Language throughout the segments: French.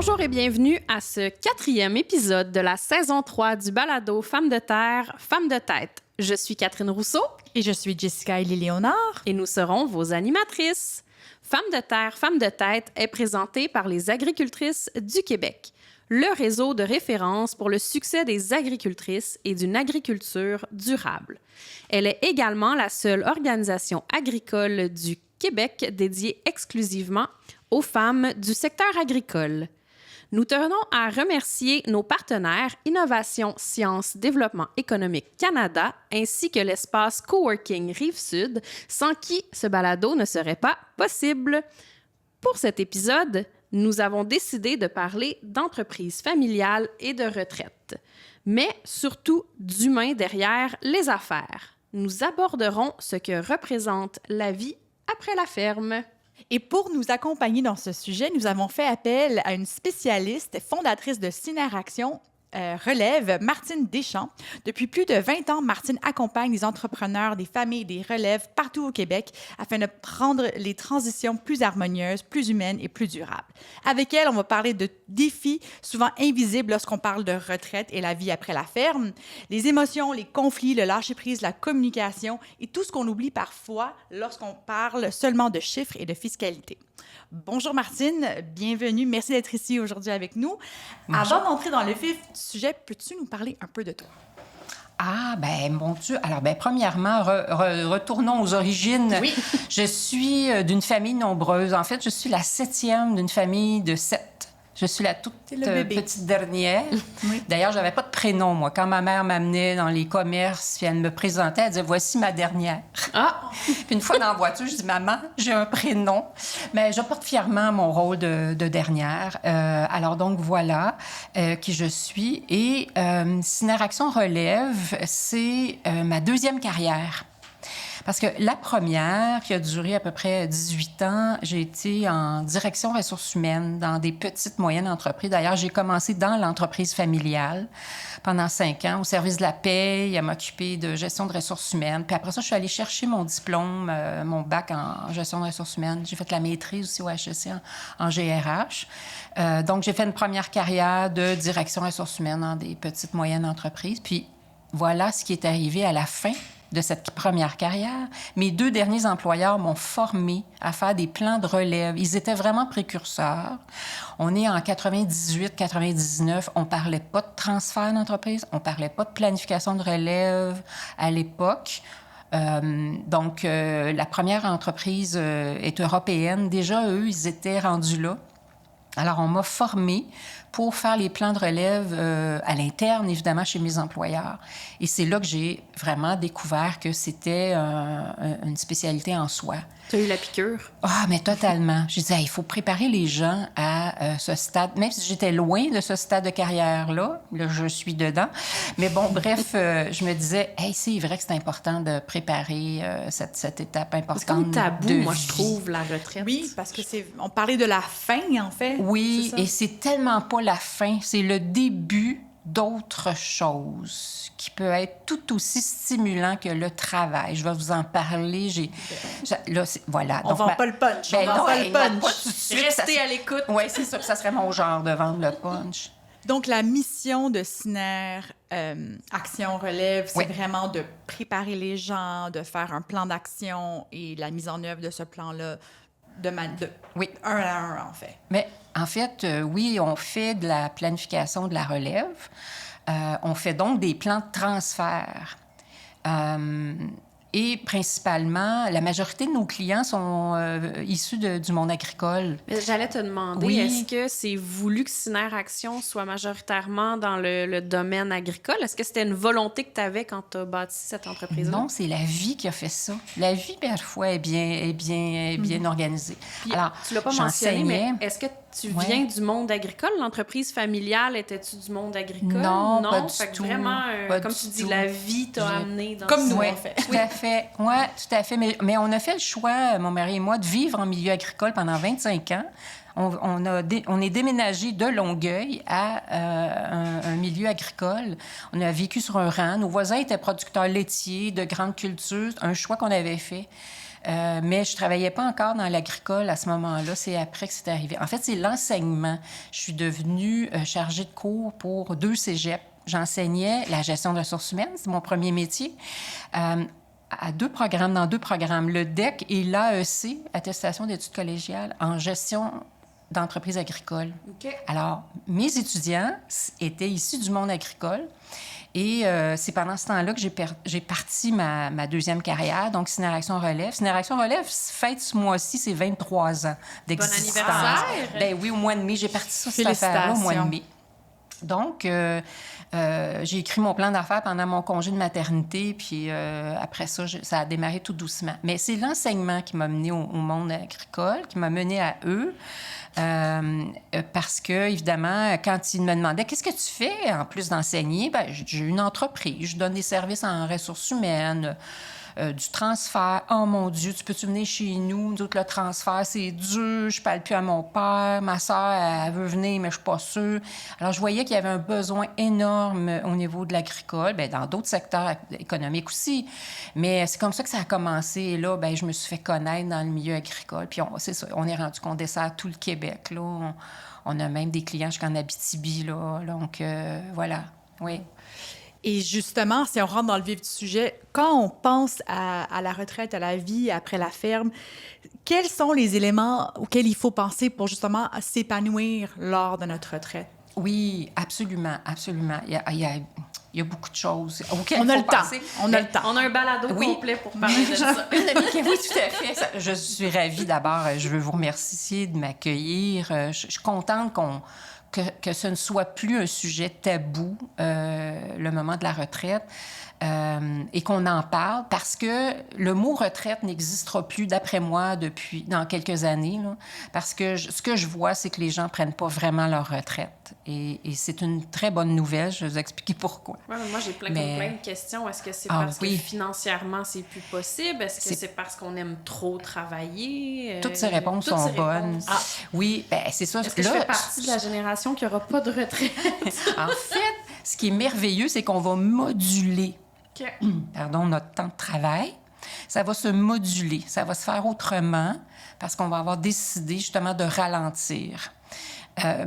Bonjour et bienvenue à ce 4e épisode de la saison 3 du balado Femmes de terre, Femmes de tête. Je suis Catherine Rousseau. Et je suis Jessica Élie-Léonard. Et nous serons vos animatrices. Femmes de terre, Femmes de tête est présentée par les agricultrices du Québec, le réseau de référence pour le succès des agricultrices et d'une agriculture durable. Elle est également la seule organisation agricole du Québec dédiée exclusivement aux femmes du secteur agricole. Nous tenons à remercier nos partenaires Innovation Sciences Développement économique Canada ainsi que l'espace Coworking Rive-Sud, sans qui ce balado ne serait pas possible. Pour cet épisode, nous avons décidé de parler d'entreprise familiale et de retraite, mais surtout d'humain derrière les affaires. Nous aborderons ce que représente la vie après la ferme. Et pour nous accompagner dans ce sujet, nous avons fait appel à une spécialiste fondatrice de Syneraction Relève, Martine Deschamps. Depuis plus de 20 ans, Martine accompagne les entrepreneurs, des familles, des relèves partout au Québec afin de prendre les transitions plus harmonieuses, plus humaines et plus durables. Avec elle, on va parler de défis souvent invisibles lorsqu'on parle de retraite et la vie après la ferme, les émotions, les conflits, le lâcher-prise, la communication et tout ce qu'on oublie parfois lorsqu'on parle seulement de chiffres et de fiscalité. Bonjour Martine, bienvenue. Merci d'être ici aujourd'hui avec nous. Bonjour. Avant d'entrer dans le vif du sujet, peux-tu nous parler un peu de toi? Ah, ben mon Dieu. Alors, ben premièrement, retournons aux origines. Oui. Je suis d'une famille nombreuse. En fait, je suis la 7e d'une famille de 7. Je suis la toute petite dernière. Oui. D'ailleurs, je n'avais pas de prénom, moi. Quand ma mère m'amenait dans les commerces, puis elle me présentait, elle disait « Voici ma dernière. » Ah! Puis une fois dans la voiture, je dis « Maman, j'ai un prénom. » Mais je porte fièrement mon rôle de dernière. Alors donc, voilà qui je suis. Et Syneraction Relève, c'est ma deuxième carrière. Parce que la première, qui a duré à peu près 18 ans, j'ai été en direction ressources humaines dans des petites, moyennes entreprises. D'ailleurs, j'ai commencé dans l'entreprise familiale pendant 5 ans, au service de la paie, à m'occuper de gestion de ressources humaines. Puis après ça, je suis allée chercher mon diplôme, mon bac en gestion de ressources humaines. J'ai fait la maîtrise aussi au HEC en GRH. Donc, j'ai fait une première carrière de direction ressources humaines dans des petites, moyennes entreprises. Puis voilà ce qui est arrivé à la fin de cette première carrière. Mes 2 derniers employeurs m'ont formée à faire des plans de relève. Ils étaient vraiment précurseurs. On est en 98-99. On ne parlait pas de transfert d'entreprise. On ne parlait pas de planification de relève à l'époque. Donc, la première entreprise est européenne. Déjà, eux, ils étaient rendus là. Alors, on m'a formée pour faire les plans de relève à l'interne, évidemment, chez mes employeurs. Et c'est là que j'ai vraiment découvert que c'était une spécialité en soi. Tu as eu la piqûre? Ah, mais totalement. Je disais, il faut préparer les gens à ce stade. Même si j'étais loin de ce stade de carrière-là, là, je suis dedans. Mais bon, bref, je me disais, hey, c'est vrai que c'est important de préparer cette étape importante. C'est comme tabou, moi, vie. je trouve, la retraite. Oui, parce que on parlait de la fin, en fait. Oui, c'est et c'est tellement pas la fin, c'est le début d'autre chose qui peut être tout aussi stimulant que le travail. Je vais vous en parler. Là, voilà. On ne vend pas le punch. Ben on non, vend pas le pas punch. tout de suite. Restez à l'écoute. Oui, c'est ça. Ça serait mon genre de vendre le punch. Donc, la mission de Action Relève, c'est vraiment de préparer les gens, de faire un plan d'action et la mise en œuvre de ce plan-là oui. un à un, en fait. Mais en fait, oui, on fait de la planification de la relève. On fait donc des plans de transfert. Et principalement, la majorité de nos clients sont issus du monde agricole. Mais j'allais te demander, Oui. Est-ce que c'est voulu que Syneraction soit majoritairement dans le domaine agricole? Est-ce que c'était une volonté que tu avais quand tu as bâti cette entreprise-là? Non, c'est la vie qui a fait ça. La vie, parfois, est bien organisée. Puis, alors, tu l'as pas mentionné, mais j'enseignais. est-ce que tu viens du monde agricole? L'entreprise familiale, étais-tu du monde agricole? Non, pas du Fait que tout. vraiment, Pas comme du tu dis, tout. la vie t'a amené dans Comme ça. nous, Oui, en fait. tout à fait. Oui, tout à fait. Mais on a fait le choix, mon mari et moi, de vivre en milieu agricole pendant 25 ans. On est déménagé de Longueuil à un milieu agricole. On a vécu sur un rang. Nos voisins étaient producteurs laitiers de grandes cultures. Un choix qu'on avait fait. Mais je travaillais pas encore dans l'agricole à ce moment-là. C'est après que c'est arrivé. En fait, c'est l'enseignement. Je suis devenue chargée de cours pour 2 cégeps. J'enseignais la gestion de ressources humaines, c'est mon premier métier, dans 2 programmes, le DEC et l'AEC, Attestation d'études collégiales en gestion d'entreprises agricoles. OK. Alors, mes étudiants étaient issus du monde agricole. Et c'est pendant ce temps-là que j'ai parti ma 2e carrière, donc Cinéraction Relève. Cinéraction Relève fête ce mois-ci ses 23 ans d'existence. Bon anniversaire! Ben oui, au mois de mai. J'ai parti sur cette affaire-là au mois de mai. Donc, j'ai écrit mon plan d'affaires pendant mon congé de maternité, puis après ça, ça a démarré tout doucement. Mais c'est l'enseignement qui m'a mené au monde agricole, qui m'a mené à eux. Parce que, évidemment, quand ils me demandaient « Qu'est-ce que tu fais en plus d'enseigner? » Ben, j'ai une entreprise, je donne des services en ressources humaines, du transfert. « Oh mon Dieu, tu peux-tu venir chez nous? Nous autres, le transfert, c'est dur, je parle plus à mon père, ma soeur, elle veut venir, mais je suis pas sûre. » Alors, je voyais qu'il y avait un besoin énorme au niveau de l'agricole, bien, dans d'autres secteurs économiques aussi. Mais c'est comme ça que ça a commencé. Et là, bien, je me suis fait connaître dans le milieu agricole. Puis, c'est ça, on est rendu qu'on dessert tout le Québec, là. On a même des clients jusqu'en Abitibi, là. Donc, voilà, oui. Et justement, si on rentre dans le vif du sujet, quand on pense à la retraite, à la vie après la ferme, quels sont les éléments auxquels il faut penser pour justement s'épanouir lors de notre retraite? Oui, absolument, absolument. Il y a beaucoup de choses auxquelles on a il le faut temps. penser. On a le temps. On a un balado complet pour parler de ça. Oui, tout à fait. Je suis ravie d'abord. Je veux vous remercier de m'accueillir. Je suis contente que ce ne soit plus un sujet tabou, le moment de la retraite, et qu'on en parle, parce que le mot retraite n'existera plus, d'après moi, dans quelques années, là, parce que ce que je vois, c'est que les gens ne prennent pas vraiment leur retraite. Et c'est une très bonne nouvelle. Je vais vous expliquer pourquoi. Ouais, mais moi, j'ai plein de questions. Est-ce que c'est parce que financièrement, c'est plus possible? Est-ce que c'est parce qu'on aime trop travailler? Toutes ces réponses sont bonnes. Ah. Oui, bien, c'est ça. Est-ce que je fais partie de la génération qui n'aura pas de retraite? En fait, ce qui est merveilleux, c'est qu'on va moduler notre temps de travail. Ça va se moduler, ça va se faire autrement parce qu'on va avoir décidé justement de ralentir.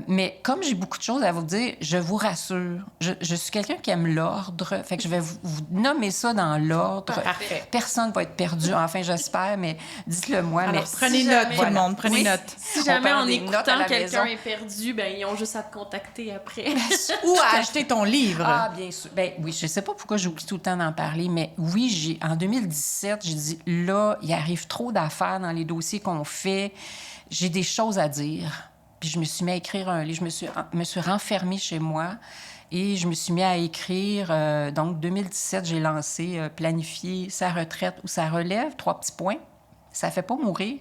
Mais comme j'ai beaucoup de choses à vous dire, je vous rassure, je suis quelqu'un qui aime l'ordre, fait que je vais vous nommer ça dans l'ordre. Parfait. Personne ne va être perdu, enfin j'espère, mais dites-le moi. Alors, mais prenez note, tout le monde, prenez note. Si jamais en écoutant quelqu'un est perdu, ben ils ont juste à te contacter après. Ou à acheter ton livre. Ah, bien sûr. Ben oui, je ne sais pas pourquoi j'oublie tout le temps d'en parler, mais oui, en 2017, j'ai dit, là, il arrive trop d'affaires dans les dossiers qu'on fait. J'ai des choses à dire. Puis je me suis mis à écrire un livre. Je me suis renfermée chez moi et je me suis mis à écrire. Donc, 2017, j'ai lancé Planifier sa retraite ou sa relève, 3 petits points. Ça ne fait pas mourir.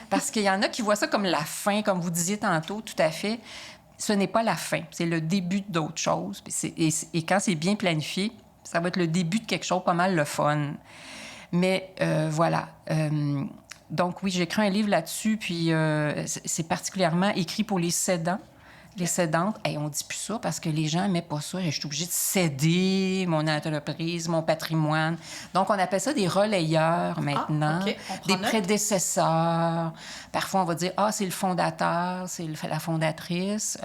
Parce qu'il y en a qui voient ça comme la fin, comme vous disiez tantôt, tout à fait. Ce n'est pas la fin. C'est le début d'autre chose. Et quand c'est bien planifié, ça va être le début de quelque chose pas mal le fun. Mais voilà. Donc, oui, j'ai écrit un livre là-dessus, puis c'est particulièrement écrit pour les cédants, les cédantes. Hey, on dit plus ça parce que les gens n'aimaient pas ça. Je suis obligée de céder mon entreprise, mon patrimoine. Donc, on appelle ça des relayeurs maintenant, des prédécesseurs. Parfois, on va dire, c'est le fondateur, c'est la fondatrice.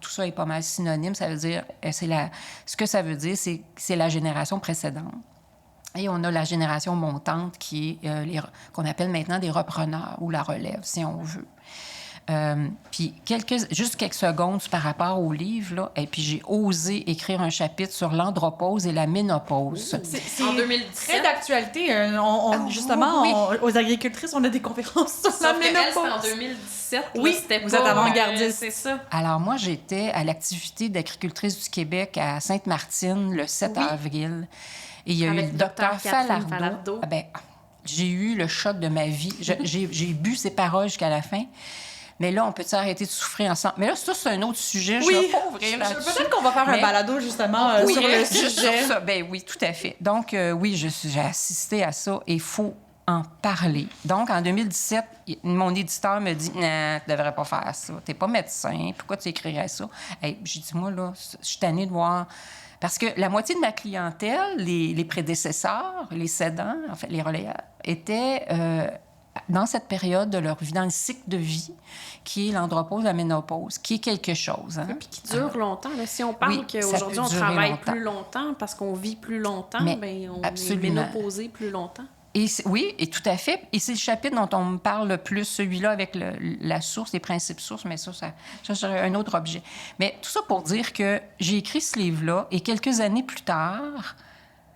Tout ça est pas mal synonyme. Ça veut dire, ce que ça veut dire, c'est la génération précédente. Et on a la génération montante qui est qu'on appelle maintenant des repreneurs ou la relève, si on veut. Puis juste quelques secondes par rapport au livre, là, et puis j'ai osé écrire un chapitre sur l'andropause et la ménopause. C'est en 2017. Très d'actualité. Justement, aux agricultrices, on a des conférences sur la ménopause. C'était en 2017. Oui, vous êtes avant-gardiste. C'est ça. Alors moi, j'étais à l'activité d'agricultrice du Québec à Sainte-Martine le 7 avril. Et il y a eu le docteur Falardeau. J'ai eu le choc de ma vie. J'ai bu ses paroles jusqu'à la fin. Mais là, on peut arrêter de souffrir ensemble? Mais là, ça, c'est un autre sujet. Je ne vais pas ouvrir là-dessus. Peut-être qu'on va faire un balado, justement, sur le sujet. Sur ça. Ben oui, tout à fait. Donc, oui, j'ai assisté à ça. Et il faut en parler. Donc, en 2017, mon éditeur me dit « Non, tu devrais pas faire ça. Tu n'es pas médecin. Pourquoi tu écrirais ça? » Hey, j'ai dit « Moi, là, je suis tannée de voir... » Parce que la moitié de ma clientèle, les prédécesseurs, les cédants, en fait, les relayeurs, étaient dans cette période de leur vie, dans le cycle de vie, qui est l'andropause, la ménopause, qui est quelque chose. Hein? Et puis qui dure longtemps. Là. Si on parle qu'aujourd'hui, on travaille plus longtemps parce qu'on vit plus longtemps, bien, on est ménopausé plus longtemps. Oui, et tout à fait. Et c'est le chapitre dont on me parle le plus, celui-là avec la source, les principes sources, mais ça serait un autre objet. Mais tout ça pour dire que j'ai écrit ce livre-là et quelques années plus tard,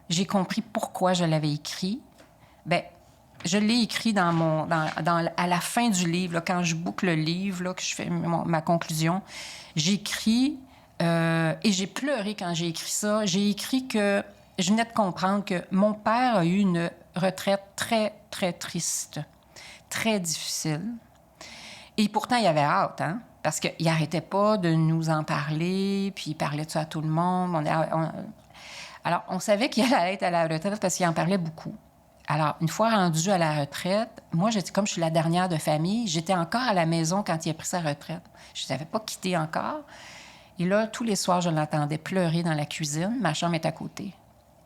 j'ai compris pourquoi je l'avais écrit. Bien, je l'ai écrit à la fin du livre, là, quand je boucle le livre, là, que je fais ma conclusion. J'écris et j'ai pleuré quand j'ai écrit ça. J'ai écrit que je venais de comprendre que mon père a eu une retraite très, très triste, très difficile. Et pourtant, il avait hâte, hein? Parce qu'il n'arrêtait pas de nous en parler, puis il parlait de ça à tout le monde. Alors, on savait qu'il allait être à la retraite parce qu'il en parlait beaucoup. Alors, une fois rendu à la retraite, moi, comme je suis la dernière de famille, j'étais encore à la maison quand il a pris sa retraite. Je ne l'avais pas quitté encore. Et là, tous les soirs, je l'entendais pleurer dans la cuisine. Ma chambre est à côté.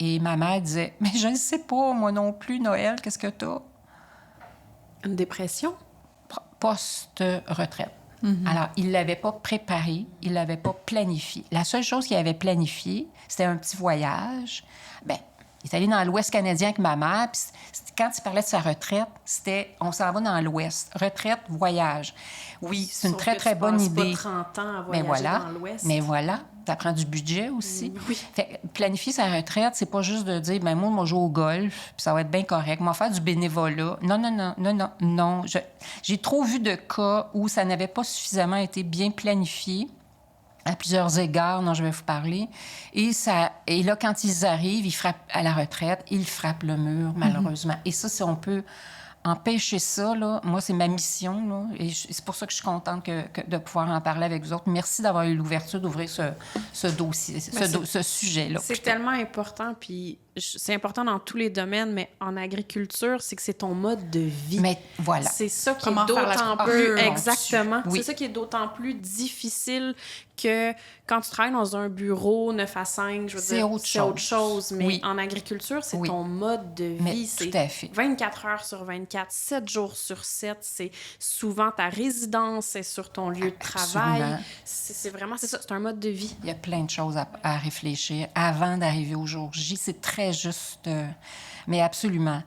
Et ma mère disait « Mais je ne sais pas, moi non plus, Noël, qu'est-ce que t'as? » Une dépression? Post-retraite. Mm-hmm. Alors, il ne l'avait pas préparé, il ne l'avait pas planifié. La seule chose qu'il avait planifié, c'était un petit voyage. Bien, il est allé dans l'Ouest canadien avec ma mère, puis quand il parlait de sa retraite, c'était « on s'en va dans l'Ouest. Retraite, voyage. » Oui, c'est une très, très bonne idée. Pas 30 ans à voyager dans l'Ouest. Mais voilà, ça prend du budget aussi. Oui. Fait, planifier sa retraite, c'est pas juste de dire, ben moi, je vais jouer au golf, puis ça va être bien correct. Moi, faire du bénévolat. Non. J'ai trop vu de cas où ça n'avait pas suffisamment été bien planifié, à plusieurs égards dont je vais vous parler. Et là, quand ils arrivent, ils frappent à la retraite, ils frappent le mur, malheureusement. Et ça, si on peut empêcher ça, là, moi, c'est ma mission, là, et c'est pour ça que je suis contente de pouvoir en parler avec vous autres. Merci d'avoir eu l'ouverture d'ouvrir ce dossier, ce sujet-là. C'est tellement important, puis c'est important dans tous les domaines, mais en agriculture, c'est que c'est ton mode de vie. Mais voilà. C'est ça qui est d'autant plus... Exactement. Oui. C'est ça qui est d'autant plus difficile que quand tu travailles dans un bureau 9 à 5, je veux dire, c'est autre chose. Mais en agriculture, c'est ton mode de vie. Mais c'est tout à fait. 24 heures sur 24, 7 jours sur 7. C'est souvent ta résidence, c'est sur ton lieu de travail. C'est vraiment, c'est ça, c'est un mode de vie. Il y a plein de choses à réfléchir avant d'arriver au jour J. C'est très juste, mais absolument.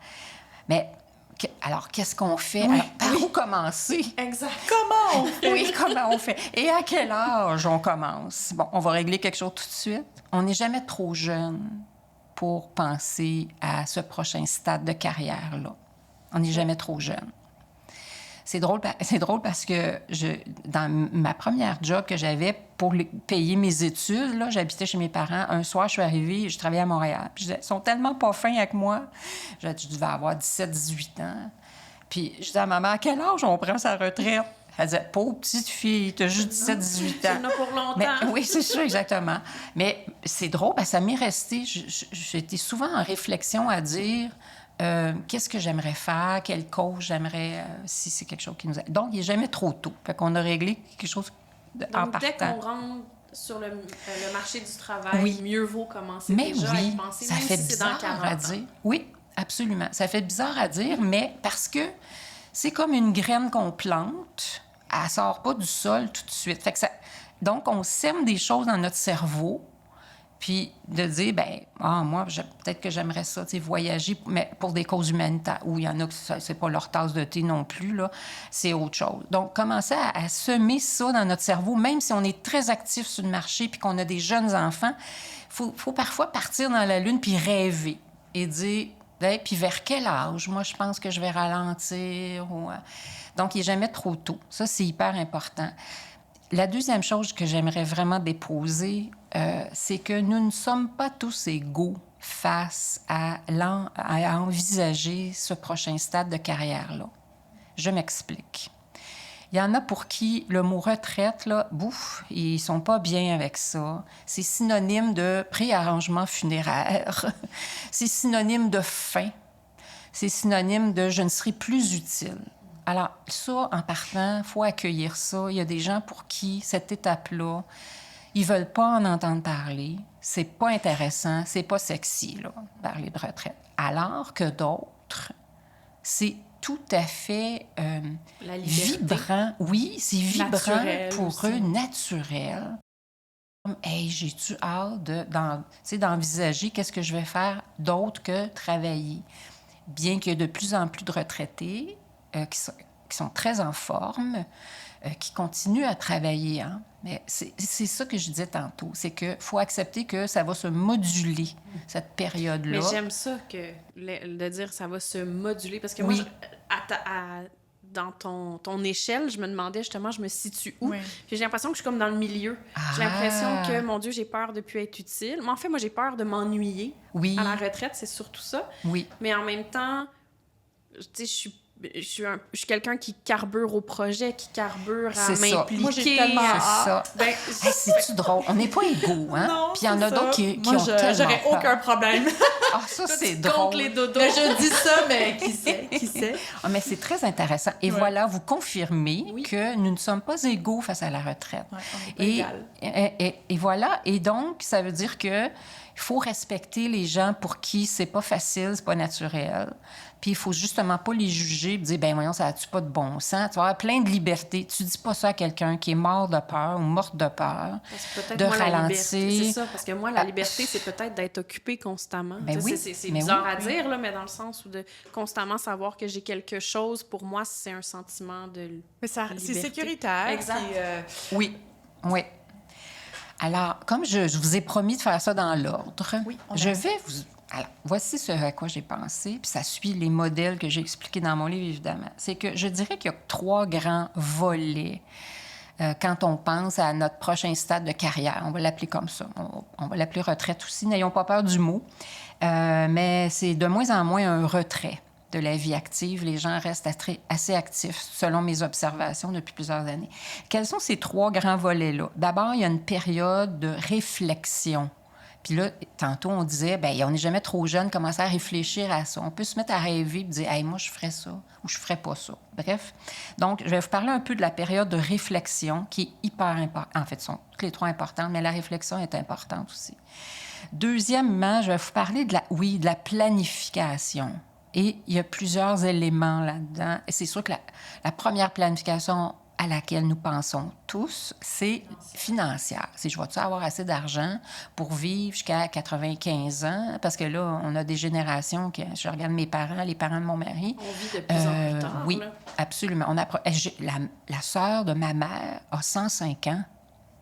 Mais alors, qu'est-ce qu'on fait? Oui, alors, par où commencer? Exact. Comment on fait? Oui, comment on fait? Et à quel âge on commence? Bon, on va régler quelque chose tout de suite. On n'est jamais trop jeune pour penser à ce prochain stade de carrière-là. On n'est jamais trop jeune. C'est drôle parce que dans ma première job que j'avais pour payer mes études, là, j'habitais chez mes parents. Un soir, je suis arrivée, je travaillais à Montréal. Puis ils sont tellement pas fins avec moi. Je devais avoir 17-18 ans. Puis je disais à ma mère, à quel âge on prend sa retraite? Elle disait, pauvre petite fille, t'as juste 17-18 ans. Tu en as pour longtemps. Mais, oui, c'est ça, exactement. Mais c'est drôle, parce que ça m'est resté. J'étais souvent en réflexion à dire... qu'est-ce que j'aimerais faire, quelle cause j'aimerais, si c'est quelque chose qui nous... Donc, il n'est jamais trop tôt. Fait qu'on a réglé quelque chose en partant. Dès qu'on rentre sur le marché du travail, mieux vaut commencer déjà à y penser, ça même fait si bizarre c'est dans 40 à dire. Oui, absolument. Ça fait bizarre à dire, mais parce que c'est comme une graine qu'on plante, elle ne sort pas du sol tout de suite. Fait que donc, on sème des choses dans notre cerveau. Puis de dire, moi, peut-être que j'aimerais ça, voyager, mais pour des causes humanitaires, où il y en a que c'est pas leur tasse de thé non plus, là, c'est autre chose. Donc, commencer à semer ça dans notre cerveau, même si on est très actif sur le marché puis qu'on a des jeunes enfants, faut parfois partir dans la lune puis rêver et dire, puis vers quel âge? Moi, je pense que je vais ralentir. Donc, il n'est jamais trop tôt. Ça, c'est hyper important. La deuxième chose que j'aimerais vraiment déposer, c'est que nous ne sommes pas tous égaux face à envisager ce prochain stade de carrière-là. Je m'explique. Il y en a pour qui le mot retraite, là, ils ne sont pas bien avec ça. C'est synonyme de préarrangement funéraire. C'est synonyme de fin. c'est synonyme de « je ne serai plus utile ». Alors, ça, en partant, il faut accueillir ça. Il y a des gens pour qui cette étape-là, ils ne veulent pas en entendre parler. C'est pas intéressant, c'est pas sexy, là, parler de retraite. Alors que d'autres, c'est tout à fait La liberté. vibrant. Oui, c'est vibrant Naturel pour aussi. eux, naturel. Hey, j'ai-tu hâte d'envisager qu'est-ce que je vais faire d'autre que travailler? Bien qu'il y ait de plus en plus de retraités qui sont très en forme, qui continuent à travailler. Hein? Mais c'est ça que je disais tantôt, c'est qu'il faut accepter que ça va se moduler, cette période-là. Mais j'aime ça de dire ça va se moduler, parce que Oui. moi, dans ton échelle, je me demandais justement, je me situe où? Oui. Puis j'ai l'impression que je suis comme dans le milieu. J'ai l'impression que, mon Dieu, j'ai peur de plus être utile. Mais en fait, moi, j'ai peur de m'ennuyer. Oui. À la retraite, c'est surtout ça. Oui. Mais en même temps, tu sais, je suis quelqu'un qui carbure au projet, qui carbure à C'est ça. m'impliquer. Moi, j'ai tellement C'est hâte. ça. Ben, Hey, c'est-tu drôle? On n'est pas égaux, hein? Non, Puis il y en a c'est d'autres ça. qui Moi, ont tellement j'aurais peur. aucun problème. Ah, ça, c'est contre drôle. les dodos. Mais je dis ça, mais qui sait? Qui sait? Ah, mais c'est très intéressant. Et Ouais. voilà, vous confirmez Oui. que nous ne sommes pas égaux face à la retraite. Ouais, on n'est pas Et, égal. et voilà. Et donc, ça veut dire que il faut respecter les gens pour qui c'est pas facile, c'est pas naturel. Puis il faut justement pas les juger et dire, ben voyons, ça a-tu pas de bon sens? Tu vas avoir plein de liberté. Tu dis pas ça à quelqu'un qui est mort de peur ou morte de peur. Parce que peut-être de moi, la ralentir. liberté, c'est ça, parce que moi, la Ah. liberté, c'est peut-être d'être occupé constamment. Ben Tu sais, oui, c'est mais bizarre oui, à dire, là, mais dans le sens où de constamment savoir que j'ai quelque chose, pour moi, c'est un sentiment de... Mais c'est liberté. sécuritaire. Exact. puis, Oui, oui. Alors, comme je vous ai promis de faire ça dans l'ordre, Oui, on je aime. vais vous... Alors, voici ce à quoi j'ai pensé, puis ça suit les modèles que j'ai expliqués dans mon livre, évidemment. C'est que je dirais qu'il y a 3 grands volets quand on pense à notre prochain stade de carrière. On va l'appeler comme ça. On va l'appeler retraite aussi. N'ayons pas peur du mot. Mais c'est de moins en moins un retrait de la vie active. Les gens restent assez actifs, selon mes observations depuis plusieurs années. Quels sont ces 3 grands volets-là? D'abord, il y a une période de réflexion. Puis là, tantôt, on disait, bien, on n'est jamais trop jeune, commencer à réfléchir à ça. On peut se mettre à rêver et dire, hey, moi, je ferais ça ou je ferais pas ça. Bref. Donc, je vais vous parler un peu de la période de réflexion qui est hyper importante. En fait, sont toutes les 3 importantes, mais la réflexion est importante aussi. Deuxièmement, je vais vous parler de la planification. Et il y a plusieurs éléments là-dedans. Et c'est sûr que la première planification à laquelle nous pensons tous, c'est financière. C'est je vais-tu avoir assez d'argent pour vivre jusqu'à 95 ans? Parce que là, on a des générations, je regarde mes parents, les parents de mon mari. On vit de plus en plus tard. Oui, là. absolument. La sœur de ma mère a 105 ans.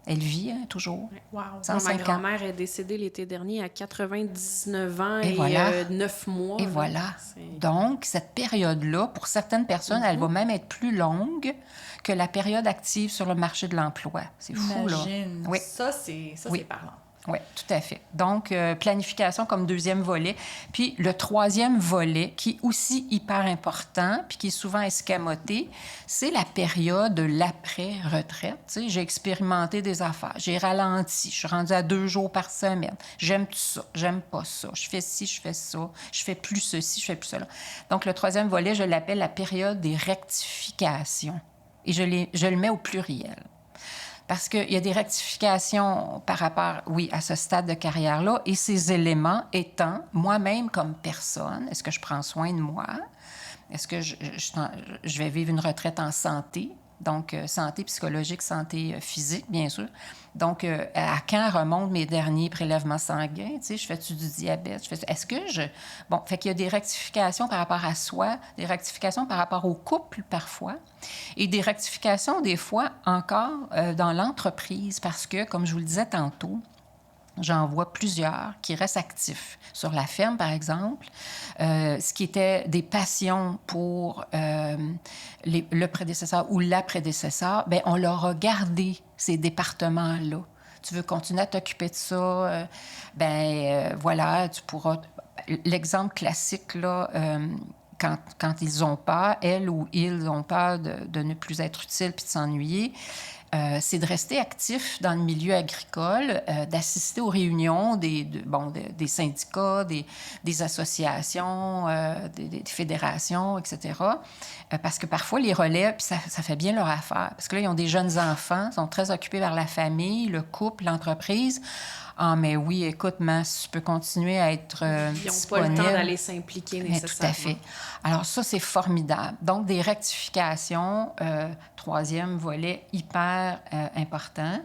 Elle vit toujours. Wow. Moi, ma 105 ans. grand-mère est décédée l'été dernier à 99 ans Et et, voilà. 9 mois. Et là. voilà. C'est- Donc, cette période-là, pour certaines personnes, elle va même être plus longue que la période active sur le marché de l'emploi. C'est fou, là. Imagine. Oui. Ça, c'est Oui. parlant. Oui, tout à fait. Donc, planification comme deuxième volet. Puis, le troisième volet, qui est aussi hyper important, puis qui est souvent escamoté, c'est la période de l'après-retraite. Tu sais, j'ai expérimenté des affaires, j'ai ralenti, je suis rendue à 2 jours par semaine. J'aime tout ça, j'aime pas ça. Je fais ci, je fais ça, je fais plus ceci, je fais plus cela. Donc, le troisième volet, je l'appelle la période des rectifications. Et je le mets au pluriel. Parce qu'il y a des rectifications par rapport, oui, à ce stade de carrière-là, et ces éléments étant, moi-même comme personne, est-ce que je prends soin de moi? Est-ce que je vais vivre une retraite en santé? Donc, santé psychologique, santé physique, bien sûr. Donc, à quand remontent mes derniers prélèvements sanguins? Tu sais, je fais-tu du diabète? Est-ce que je... Bon, fait qu'il y a des rectifications par rapport à soi, des rectifications par rapport au couple, parfois, et des rectifications, des fois, encore dans l'entreprise, parce que, comme je vous le disais tantôt, j'en vois plusieurs qui restent actifs. Sur la ferme, par exemple, ce qui était des passions pour le prédécesseur ou la prédécesseur, bien, on leur a gardé ces départements-là. Tu veux continuer à t'occuper de ça, voilà, tu pourras... L'exemple classique, là, quand ils ont peur, elles ou ils ont peur de ne plus être utiles puis de s'ennuyer, c'est de rester actif dans le milieu agricole, d'assister aux réunions des syndicats, des associations, des fédérations, etc. Parce que parfois, les relais, puis ça fait bien leur affaire. Parce que là, ils ont des jeunes enfants, sont très occupés par la famille, le couple, l'entreprise. Ah, mais oui, écoute, si tu peux continuer à être Ils n'ont disponible. pas le temps d'aller s'impliquer nécessairement. Tout à fait. Alors ça, c'est formidable. Donc, des rectifications, troisième volet, hyper important.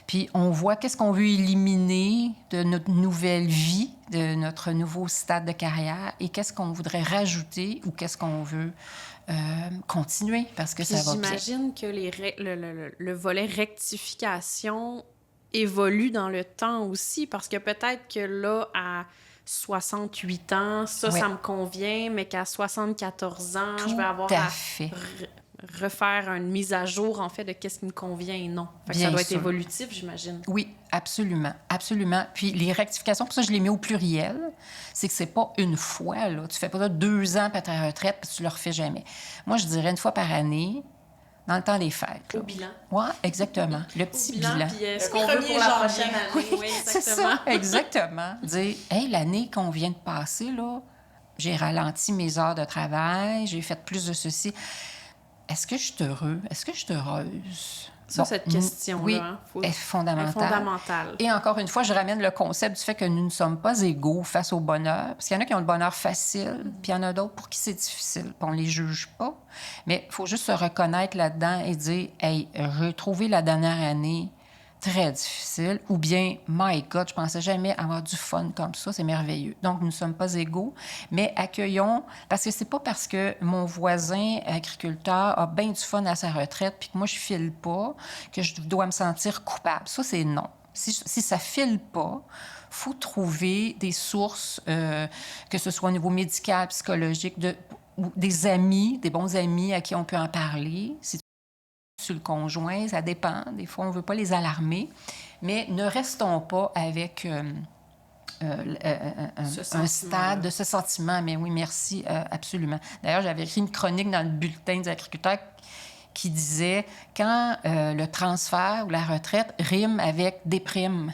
Puis, on voit qu'est-ce qu'on veut éliminer de notre nouvelle vie, de notre nouveau stade de carrière, et qu'est-ce qu'on voudrait rajouter ou qu'est-ce qu'on veut continuer, parce que Puis ça va bien. j'imagine que le volet rectification évolue dans le temps aussi, parce que peut-être que là, à 68 ans, ça me convient, mais qu'à 74 ans, je vais avoir à refaire une mise à jour, en fait, de qu'est-ce qui me convient et non. Fait que ça doit être évolutif, j'imagine. Oui, absolument, absolument. Puis les rectifications, pour ça, je les mets au pluriel, c'est que c'est pas une fois, là. Tu fais pas ça 2 ans après ta retraite, puis tu le refais jamais. Moi, je dirais une fois par année, dans le temps des fêtes. Au bilan. Oui, exactement. Le petit bilan. Puis ce qu'on veut pour la prochaine année. Oui, exactement. C'est ça, exactement. Dire, hey, l'année qu'on vient de passer, là, j'ai ralenti mes heures de travail, j'ai fait plus de ceci. Est-ce que je suis heureux? Est-ce que je suis heureuse? Ça, cette question-là, oui, est fondamentale. Et encore une fois, je ramène le concept du fait que nous ne sommes pas égaux face au bonheur. Parce qu'il y en a qui ont le bonheur facile, puis il y en a d'autres pour qui c'est difficile. Puis on ne les juge pas. Mais il faut juste se reconnaître là-dedans et dire, hey, j'ai trouvé la dernière année très difficile, ou bien, my God, je pensais jamais avoir du fun comme ça, c'est merveilleux. Donc, nous ne sommes pas égaux, mais accueillons, parce que c'est pas parce que mon voisin agriculteur a bien du fun à sa retraite, puis que moi, je file pas, que je dois me sentir coupable. Ça, c'est non. Si ça file pas, faut trouver des sources, que ce soit au niveau médical, psychologique, ou des amis, des bons amis à qui on peut en parler, sur le conjoint, ça dépend. Des fois, on ne veut pas les alarmer. Mais ne restons pas avec un stade de ce sentiment. Mais oui, merci, absolument. D'ailleurs, j'avais écrit une chronique dans le bulletin des agriculteurs qui disait « Quand le transfert ou la retraite rime avec déprime ».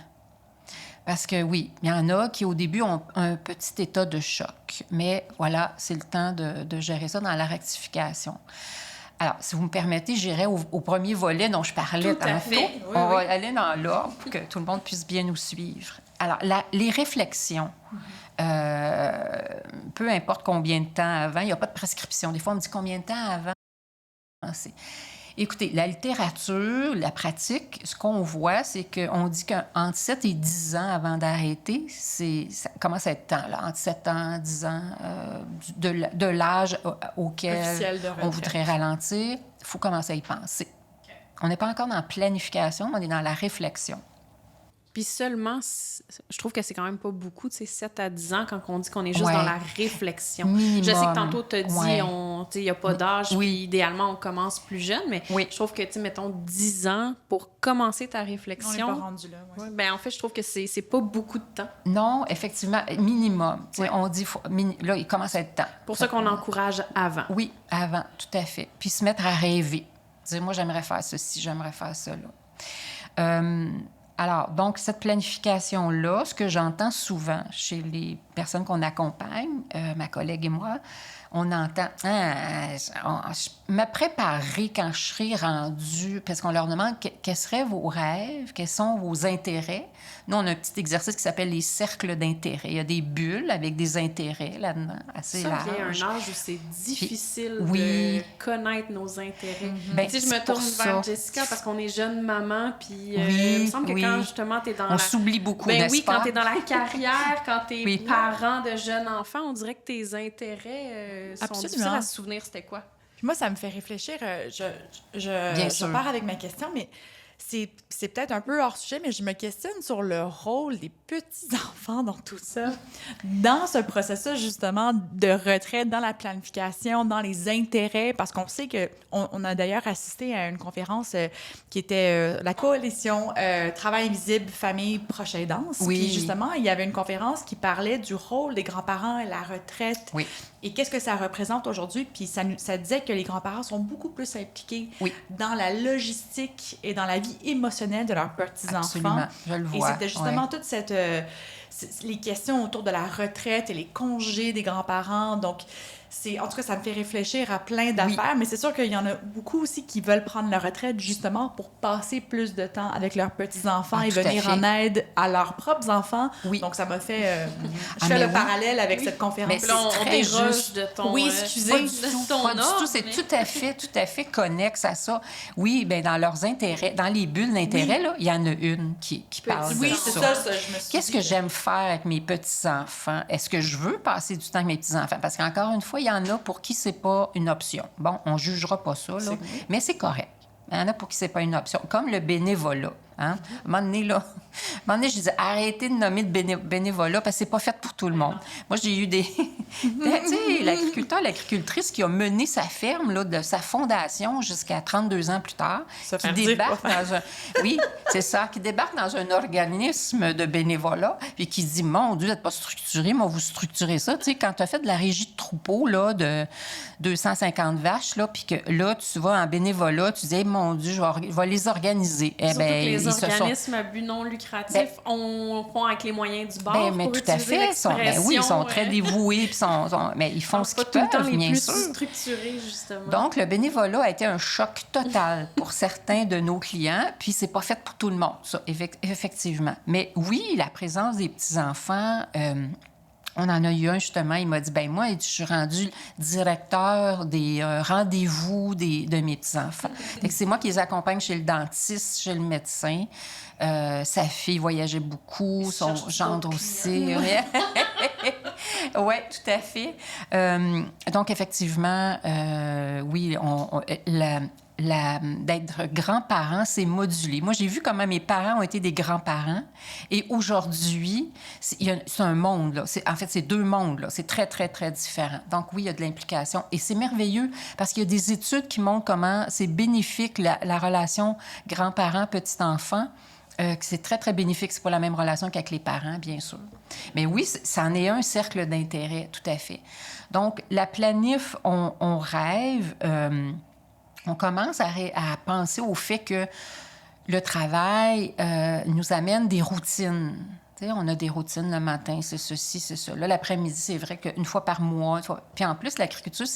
Parce que oui, il y en a qui, au début, ont un petit état de choc. Mais voilà, c'est le temps de gérer ça dans la rectification. Alors, si vous me permettez, j'irai au premier volet dont je parlais tantôt. Oui, on va aller dans l'ordre pour que tout le monde puisse bien nous suivre. Alors, les réflexions, peu importe combien de temps avant, il n'y a pas de prescription. Des fois, on me dit combien de temps avant. Écoutez, la littérature, la pratique, ce qu'on voit, c'est qu'on dit qu'entre 7 et 10 ans avant d'arrêter, ça commence à être temps, là, entre 7 ans, 10 ans, de l'âge auquel on voudrait ralentir, il faut commencer à y penser. Okay. On n'est pas encore dans la planification, mais on est dans la réflexion. Puis seulement, je trouve que c'est quand même pas beaucoup, tu sais, 7 à 10 ans, quand on dit qu'on est juste dans la réflexion. Minimum. Je sais que tantôt, tu as dit, il n'y a pas d'âge, puis idéalement, on commence plus jeune, mais je trouve que, tu sais, mettons, 10 ans pour commencer ta réflexion. On n'est pas rendu là, ouais. Ben, en fait, je trouve que c'est pas beaucoup de temps. Non, effectivement, minimum. On dit, là, il commence à être temps. Pour ça qu'on encourage avant. Oui, avant, tout à fait. Puis se mettre à rêver. Dire, moi, j'aimerais faire ceci, j'aimerais faire cela. Alors, donc, cette planification-là, ce que j'entends souvent chez les personnes qu'on accompagne, ma collègue et moi, on entend « je me préparerai quand je serai rendue », parce qu'on leur demande quels seraient vos rêves, quels sont vos intérêts. Nous, on a un petit exercice qui s'appelle les cercles d'intérêt. Il y a des bulles avec des intérêts là-dedans, assez larges. Ça vient un âge où c'est difficile de connaître nos intérêts. Ben, tu sais, je me tourne vers Jessica parce qu'on est jeune maman, puis il me semble que quand justement t'es dans on s'oublie beaucoup, n'est-ce pas? Quand t'es dans la carrière, quand t'es parent de jeunes enfants, on dirait que tes intérêts sont difficiles à se souvenir. C'était quoi? Puis moi, ça me fait réfléchir. Je pars avec ma question, mais c'est peut-être un peu hors sujet, mais je me questionne sur le rôle des petits-enfants dans tout ça, dans ce processus, justement, de retraite, dans la planification, dans les intérêts, parce qu'on sait qu'on a d'ailleurs assisté à une conférence qui était la coalition Travail invisible, famille, proche aidance. Oui. Puis justement, il y avait une conférence qui parlait du rôle des grands-parents et la retraite. Oui. Et qu'est-ce que ça représente aujourd'hui? Puis ça disait que les grands-parents sont beaucoup plus impliqués dans la logistique et dans la vie émotionnelle de leurs petits-enfants. Absolument, je le vois. Et c'était justement toute cette... les questions autour de la retraite et les congés des grands-parents. Donc, en tout cas, ça me fait réfléchir à plein d'affaires, mais c'est sûr qu'il y en a beaucoup aussi qui veulent prendre leur retraite justement pour passer plus de temps avec leurs petits-enfants et venir en aide à leurs propres enfants. Oui. Donc, ça m'a fait... je fais le parallèle avec cette conférence. Mais c'est très juste de ton... Oui, excusez. Pas du tout. C'est tout à fait connexe à ça. Oui, bien, dans leurs intérêts, dans les bulles d'intérêt, là, il y en a une qui parle de ça. Oui, c'est ça, je me suis dit. Qu'est-ce que j'aime faire avec mes petits-enfants? Est-ce que je veux passer du temps avec mes petits-enfants? Parce qu'encore une fois, il y en a pour qui c'est pas une option. Bon, on jugera pas ça, là, mais c'est correct. Il y en a pour qui c'est pas une option. Comme le bénévolat. Hein? À un moment donné, je disais, arrêtez de nommer de bénévolat parce que c'est pas fait pour tout le monde. Moi, j'ai eu tu sais, l'agriculteur, l'agricultrice qui a mené sa ferme, là, de sa fondation jusqu'à 32 ans plus tard, qui débarque dans un... Oui, c'est ça, qui débarque dans un organisme de bénévolat puis qui dit, mon Dieu, vous n'êtes pas structuré, mais on vous structurer ça. Tu sais, quand tu as fait de la régie de troupeau, là, de 250 vaches, là, puis que là, tu vas en bénévolat, tu dis, mon Dieu, je vais les organiser. Eh bien, les organismes à but non lucratif font avec les moyens du bord mais pour tout à fait. Ils sont très dévoués, mais ils font ce qu'ils peuvent, tout le temps les bien plus sûr. structurés, justement. Donc, le bénévolat a été un choc total pour certains de nos clients, puis c'est pas fait pour tout le monde, ça, effectivement. Mais oui, la présence des petits-enfants... on en a eu un, justement, il m'a dit, ben moi, je suis rendu directeur des rendez-vous de mes petits-enfants. Fait que c'est moi qui les accompagne chez le dentiste, chez le médecin. Sa fille voyageait beaucoup, son gendre aussi. Oui, tout à fait. Donc, effectivement, oui, d'être grand-parent, c'est modulé. Moi, j'ai vu comment mes parents ont été des grands-parents. Et aujourd'hui, c'est un monde, là. En fait, c'est deux mondes, là. C'est très, très, très différent. Donc, oui, il y a de l'implication. Et c'est merveilleux parce qu'il y a des études qui montrent comment c'est bénéfique, la relation grand-parent-petit-enfant. Que c'est très, très bénéfique. C'est pas la même relation qu'avec les parents, bien sûr. Mais oui, ça en est un cercle d'intérêt, tout à fait. Donc, la planif, on rêve... on commence à penser au fait que le travail nous amène des routines. Tu sais, on a des routines le matin, c'est ceci, c'est ça. Là, l'après-midi, c'est vrai qu'une fois par mois... Puis en plus, l'agriculture,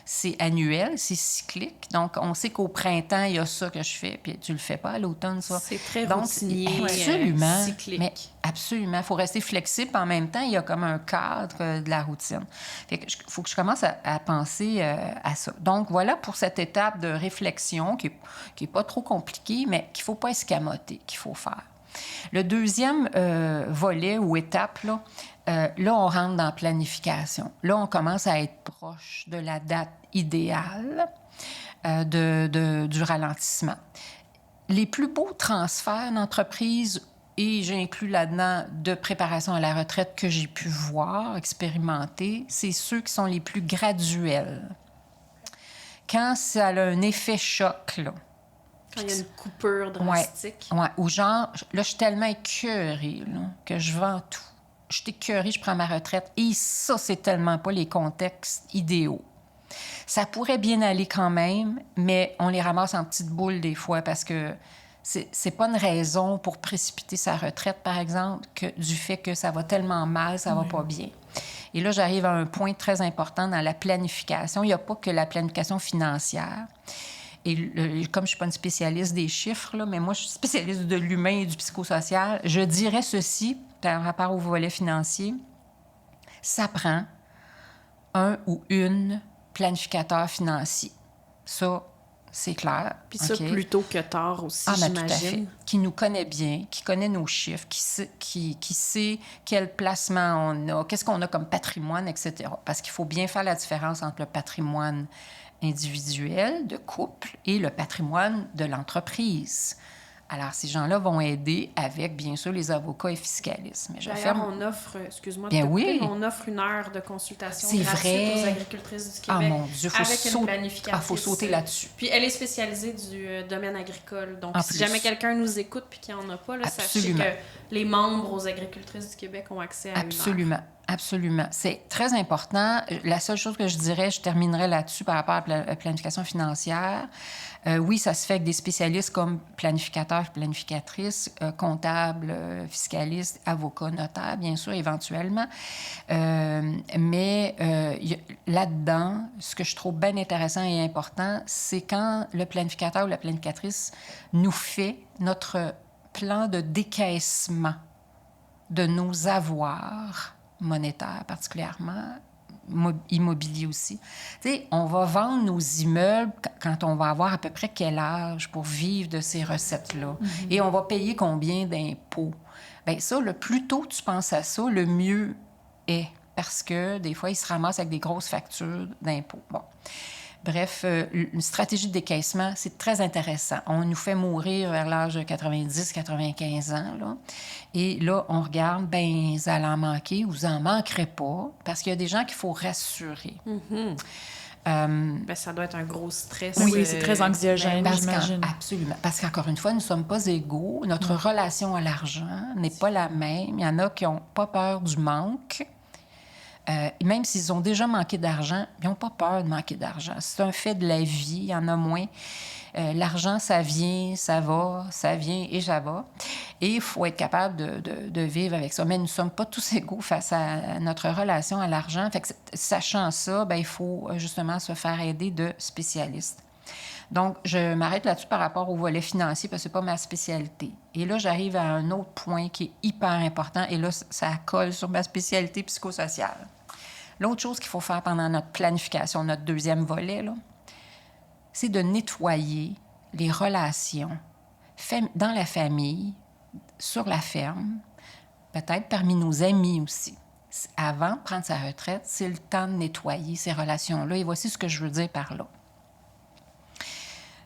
c'est annuel, c'est cyclique. Donc, on sait qu'au printemps, il y a ça que je fais, puis tu le fais pas à l'automne, ça. C'est très routinier, absolument, cyclique. Mais absolument. Il faut rester flexible. En même temps, il y a comme un cadre de la routine. Fait que faut que je commence à penser à ça. Donc, voilà pour cette étape de réflexion qui est pas trop compliquée, mais qu'il faut pas escamoter, qu'il faut faire. Le deuxième volet ou étape, là, on rentre dans la planification. Là, on commence à être proche de la date idéale du ralentissement. Les plus beaux transferts d'entreprise, et j'inclus là-dedans de préparation à la retraite que j'ai pu voir, expérimenter, c'est ceux qui sont les plus graduels. Quand ça a un effet choc, là, quand il y a une coupure drastique. Oui, ou genre, là, je suis tellement écœurée là, que je vends tout. Je suis écœurée, je prends ma retraite. Et ça, c'est tellement pas les contextes idéaux. Ça pourrait bien aller quand même, mais on les ramasse en petites boules des fois parce que c'est pas une raison pour précipiter sa retraite, par exemple, que du fait que ça va tellement mal, ça va pas bien. Et là, j'arrive à un point très important dans la planification. Il n'y a pas que la planification financière. Et comme je ne suis pas une spécialiste des chiffres, là, mais moi, je suis spécialiste de l'humain et du psychosocial, je dirais ceci, par rapport au volet financier, ça prend un ou une planificateur financier. Ça, c'est clair. Puis ça, plus tôt que tard aussi, j'imagine. Tout à fait. Qui nous connaît bien, qui connaît nos chiffres, qui sait quel placement on a, qu'est-ce qu'on a comme patrimoine, etc. Parce qu'il faut bien faire la différence entre le patrimoine individuel, de couple, et le patrimoine de l'entreprise. Alors, ces gens-là vont aider avec, bien sûr, les avocats et fiscalistes. Mais d'ailleurs, on offre, excuse-moi, on offre une heure de consultation gratuite aux agricultrices du Québec. Ah mon Dieu, avec une planificatrice. Il faut sauter là-dessus. Puis elle est spécialisée du domaine agricole. Donc, si jamais quelqu'un nous écoute puis qu'il n'y en a pas, là, sachez que les membres aux agricultrices du Québec ont accès à Absolument. Absolument. C'est très important. La seule chose que je dirais, je terminerai là-dessus par rapport à la planification financière. Oui, ça se fait avec des spécialistes comme planificateurs, planificatrices, comptables, fiscalistes, avocats, notaires, bien sûr, éventuellement. Mais là-dedans, ce que je trouve bien intéressant et important, c'est quand le planificateur ou la planificatrice nous fait notre plan de décaissement de nos avoirs monétaires particulièrement, immobilier aussi. Tu sais, on va vendre nos immeubles quand on va avoir à peu près quel âge pour vivre de ces recettes-là. Et on va payer combien d'impôts? Bien ça, le plus tôt tu penses à ça, le mieux est. Parce que des fois, ils se ramassent avec des grosses factures d'impôts. Bon. Bref, une stratégie de décaissement, c'est très intéressant. On nous fait mourir vers l'âge de 90-95 ans. Là. Et là, on regarde, bien, vous allez en manquer ou vous n'en manquerez pas, parce qu'il y a des gens qu'il faut rassurer. Ben, ça doit être un gros stress. Oui, c'est très anxiogène, j'imagine. Absolument. Parce qu'encore une fois, nous ne sommes pas égaux. Notre relation à l'argent n'est pas la même. Il y en a qui n'ont pas peur du manque. Même s'ils ont déjà manqué d'argent, ils n'ont pas peur de manquer d'argent. C'est un fait de la vie, il y en a moins. L'argent, ça vient, ça va, ça vient et ça va. Et il faut être capable de vivre avec ça. Mais nous ne sommes pas tous égaux face à notre relation à l'argent. Fait que, sachant ça, bien, il faut justement se faire aider de spécialistes. Donc, je m'arrête là-dessus par rapport au volet financier parce que ce n'est pas ma spécialité. Et là, j'arrive à un autre point qui est hyper important et là, ça colle sur ma spécialité psychosociale. L'autre chose qu'il faut faire pendant notre planification, notre deuxième volet, là, c'est de nettoyer les relations dans la famille, sur la ferme, peut-être parmi nos amis aussi. Avant de prendre sa retraite, c'est le temps de nettoyer ces relations-là. Et voici ce que je veux dire par là.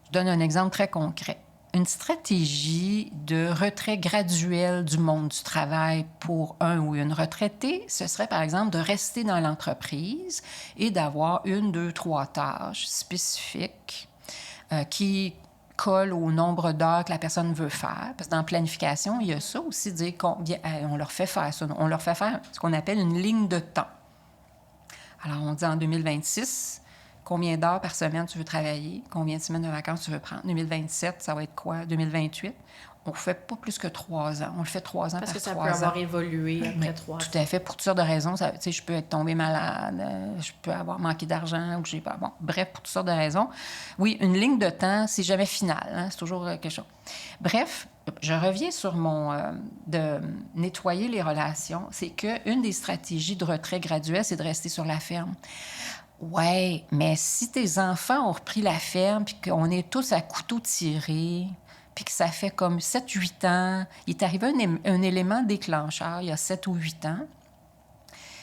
Je donne un exemple très concret. Une stratégie de retrait graduel du monde du travail pour un ou une retraitée, ce serait par exemple de rester dans l'entreprise et d'avoir 1, 2, 3 tâches spécifiques qui collent au nombre d'heures que la personne veut faire. Parce que dans la planification, il y a ça aussi, dire on leur fait faire ça. On leur fait faire ce qu'on appelle une ligne de temps. Alors, on dit en 2026... Combien d'heures par semaine tu veux travailler? Combien de semaines de vacances tu veux prendre? 2027, ça va être quoi? 2028? On ne fait pas plus que 3 ans. On le fait 3 ans parce par 3 ans. Parce que ça peut avoir évolué après 3 ans. Tout à fait, pour toutes sortes de raisons. Je peux être tombée malade, je peux avoir manqué d'argent, ou j'ai pas... Bon, bref, pour toutes sortes de raisons. Oui, une ligne de temps, c'est jamais final. Hein? C'est toujours quelque chose. Bref, je reviens sur de nettoyer les relations. C'est qu'une des stratégies de retrait graduel, c'est de rester sur la ferme. Oui, mais si tes enfants ont repris la ferme, puis qu'on est tous à couteau tiré, puis que ça fait comme 7-8 ans, il est arrivé un élément déclencheur il y a 7 ou 8 ans,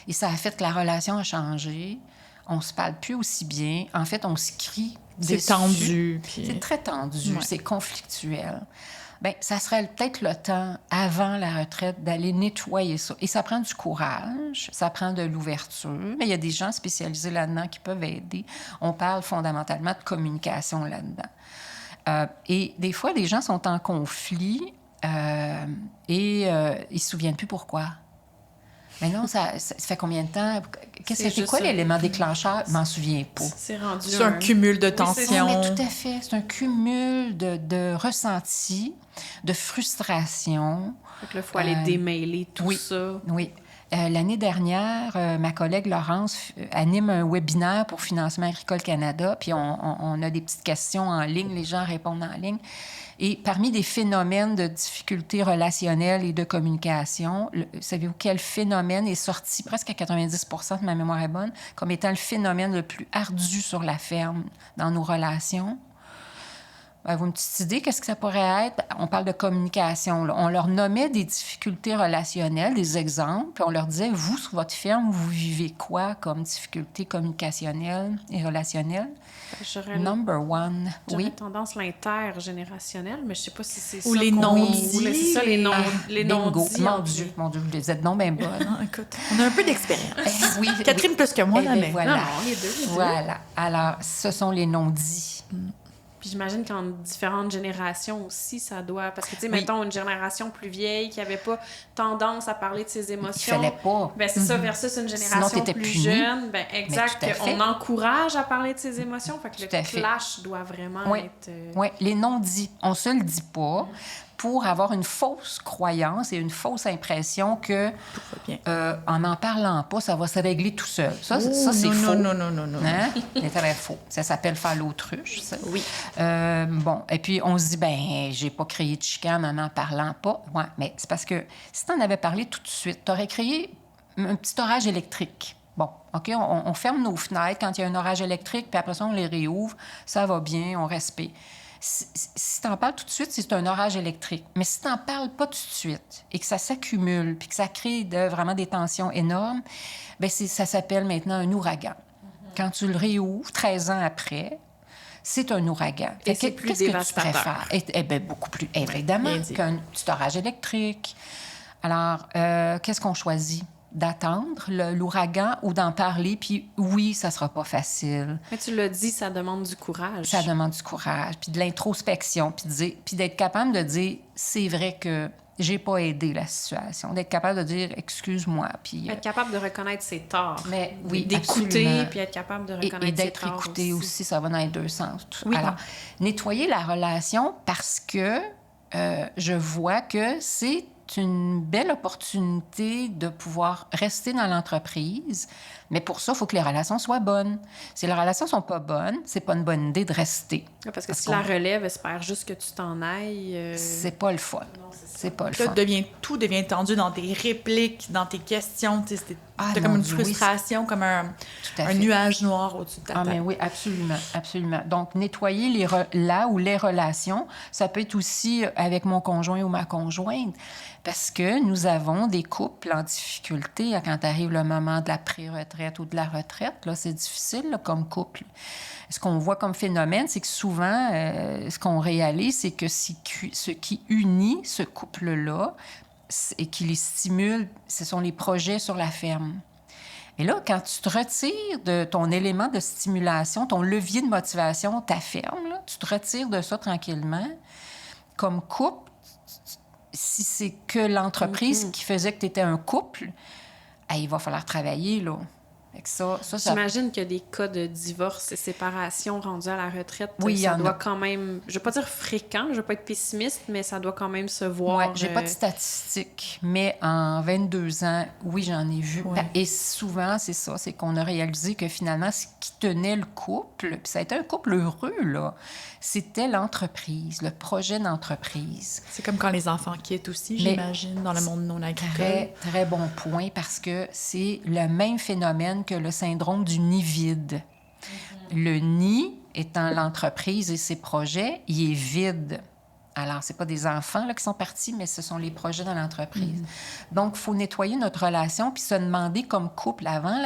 et ça a fait que la relation a changé, on se parle plus aussi bien, en fait, on se crie dessus. C'est tendu. Puis... C'est très tendu, c'est conflictuel. Bien, ça serait peut-être le temps, avant la retraite, d'aller nettoyer ça. Et ça prend du courage, ça prend de l'ouverture, mais il y a des gens spécialisés là-dedans qui peuvent aider. On parle fondamentalement de communication là-dedans. Et des fois, les gens sont en conflit et ils ne se souviennent plus pourquoi. Mais non, ça fait combien de temps? C'est quoi l'élément déclencheur? Je m'en souviens pas. C'est rendu un cumul de tensions. Oui, tout à fait. C'est un cumul de ressentis, de frustration. Fait que là, il faut aller démêler tout ça. Oui. L'année dernière, ma collègue Laurence anime un webinaire pour Financement Agricole Canada, puis on a des petites questions en ligne, les gens répondent en ligne. Et parmi les phénomènes de difficultés relationnelles et de communication, savez-vous quel phénomène est sorti presque à 90 % de ma mémoire est bonne, comme étant le phénomène le plus ardu sur la ferme dans nos relations? Avez-vous une petite idée? Qu'est-ce que ça pourrait être? On parle de communication. Là. On leur nommait des difficultés relationnelles, des exemples, puis on leur disait, vous, sur votre ferme, vous vivez quoi comme difficultés communicationnelles et relationnelles? Number one. J'aurais tendance l'intergénérationnel, mais je ne sais pas si c'est ça. Ou les non-dits. Oui, c'est ça, les non-dits. Mon Dieu, vous êtes donc bien bonne. Écoute, on a un peu d'expérience. Oui, Catherine plus que moi, là, mais... Voilà. Non, les deux. Voilà. Alors, ce sont les non-dits. Puis j'imagine qu'en différentes générations aussi, ça doit... Parce que, tu sais, Oui. mettons, une génération plus vieille qui n'avait pas tendance à parler de ses Il émotions... fallait pas. Ben c'est ça, versus une génération t'étais plus puni. jeune. Ben exact, tout à fait. on encourage à parler de ses émotions. Fait que Tout le à fait. clash doit vraiment Oui. être... Oui, les non-dits. On se le dit pas pour avoir une fausse croyance et une fausse impression que bien. en parlant pas, ça va se régler tout seul. Ça, ça c'est non, faux. non. Hein? C'est très faux. Ça s'appelle faire l'autruche. Ça. Oui. Bon, et puis on se dit, ben, j'ai pas créé de chicane en parlant pas. Ouais, mais c'est parce que si tu en avais parlé tout de suite, tu aurais créé un petit orage électrique. Bon, OK, on ferme nos fenêtres quand il y a un orage électrique, puis après ça, on les réouvre. Ça va bien, on respire. Si tu en parles tout de suite, c'est un orage électrique. Mais si tu n'en parles pas tout de suite et que ça s'accumule puis que ça crée vraiment des tensions énormes, bien, ça s'appelle maintenant un ouragan. Quand tu le réouvres 13 ans après, c'est un ouragan. Et c'est plus dévastateur. Que tu préfères? Eh bien, beaucoup plus, évidemment, qu'un petit orage électrique. Alors, qu'est-ce qu'on choisit? D'attendre l'ouragan ou d'en parler, puis oui, ça sera pas facile. Mais tu l'as dit, ça demande du courage. Ça demande du courage, puis de l'introspection, puis d'être capable de dire, c'est vrai que j'ai pas aidé la situation, d'être capable de dire, excuse-moi, puis... Être capable de reconnaître ses torts. Mais oui, d'écouter, absolument. puis être capable de reconnaître et ses d'être torts écouté aussi, ça va dans les deux sens. Oui. Alors, nettoyer la relation parce que je vois que c'est une belle opportunité de pouvoir rester dans l'entreprise, mais pour ça, il faut que les relations soient bonnes. Si les relations sont pas bonnes, c'est pas une bonne idée de rester. Parce que si la relève espère juste que tu t'en ailles... C'est pas le fun. Non, c'est ça. C'est pas le Là, fun. tout devient tendu dans tes répliques, dans tes questions. T'as comme mon une Dieu, frustration, comme un à fait. nuage noir au-dessus de ta tête. Mais oui, absolument, absolument. Donc, nettoyer là ou les relations, ça peut être aussi avec mon conjoint ou ma conjointe, parce que nous avons des couples en difficulté quand arrive le moment de la pré-retraite ou de la retraite. Là, c'est difficile là, comme couple. Ce qu'on voit comme phénomène, c'est que souvent, ce qu'on réalise, c'est que ce qui unit ce couple-là et qui les stimule, ce sont les projets sur la ferme. Et là, quand tu te retires de ton élément de stimulation, ton levier de motivation, ta ferme, là, tu te retires de ça tranquillement, comme couple, si c'est que l'entreprise qui faisait que tu étais un couple, il va falloir travailler, là. Fait que ça... J'imagine qu'il y a des cas de divorce et séparation rendus à la retraite. Oui, ça doit quand même... Je ne vais pas dire fréquent, je ne veux pas être pessimiste, mais ça doit quand même se voir... Oui, j'ai pas de statistiques, mais en 22 ans, oui, j'en ai vu. Ouais. Et souvent, c'est ça, c'est qu'on a réalisé que finalement, ce qui tenait le couple, puis ça a été un couple heureux, là, c'était l'entreprise, le projet d'entreprise. C'est comme quand les enfants quittent aussi, Mais j'imagine, dans le monde non agricole. Très, très bon point, parce que c'est le même phénomène que le syndrome du nid vide. Le nid étant l'entreprise et ses projets, il est vide. Alors, ce n'est pas des enfants là, qui sont partis, mais ce sont les projets dans l'entreprise. Donc, il faut nettoyer notre relation puis se demander comme couple avant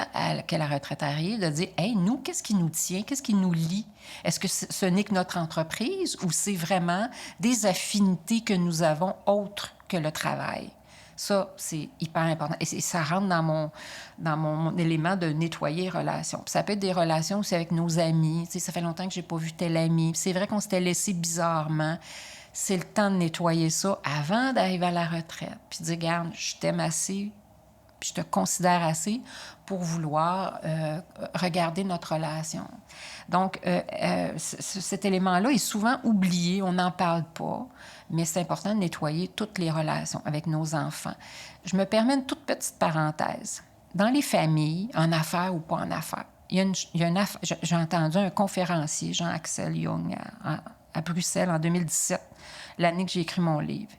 que la retraite arrive, de dire, « Hey, nous, qu'est-ce qui nous tient? Qu'est-ce qui nous lie? Est-ce que ce n'est que notre entreprise ou c'est vraiment des affinités que nous avons autres que le travail? » Ça, c'est hyper important. Et ça rentre dans mon élément de nettoyer les relations. Puis ça peut être des relations aussi avec nos amis. Tu sais, ça fait longtemps que je n'ai pas vu tel ami. Puis c'est vrai qu'on s'était laissé bizarrement. C'est le temps de nettoyer ça avant d'arriver à la retraite. Puis de dire, regarde, je t'aime assez, puis je te considère assez pour vouloir regarder notre relation. Donc, cet élément-là est souvent oublié, on n'en parle pas, mais c'est important de nettoyer toutes les relations avec nos enfants. Je me permets une toute petite parenthèse. Dans les familles, en affaires ou pas en affaires, j'ai entendu un conférencier, Jean-Axel Jung, à Bruxelles en 2017, l'année que j'ai écrit mon livre.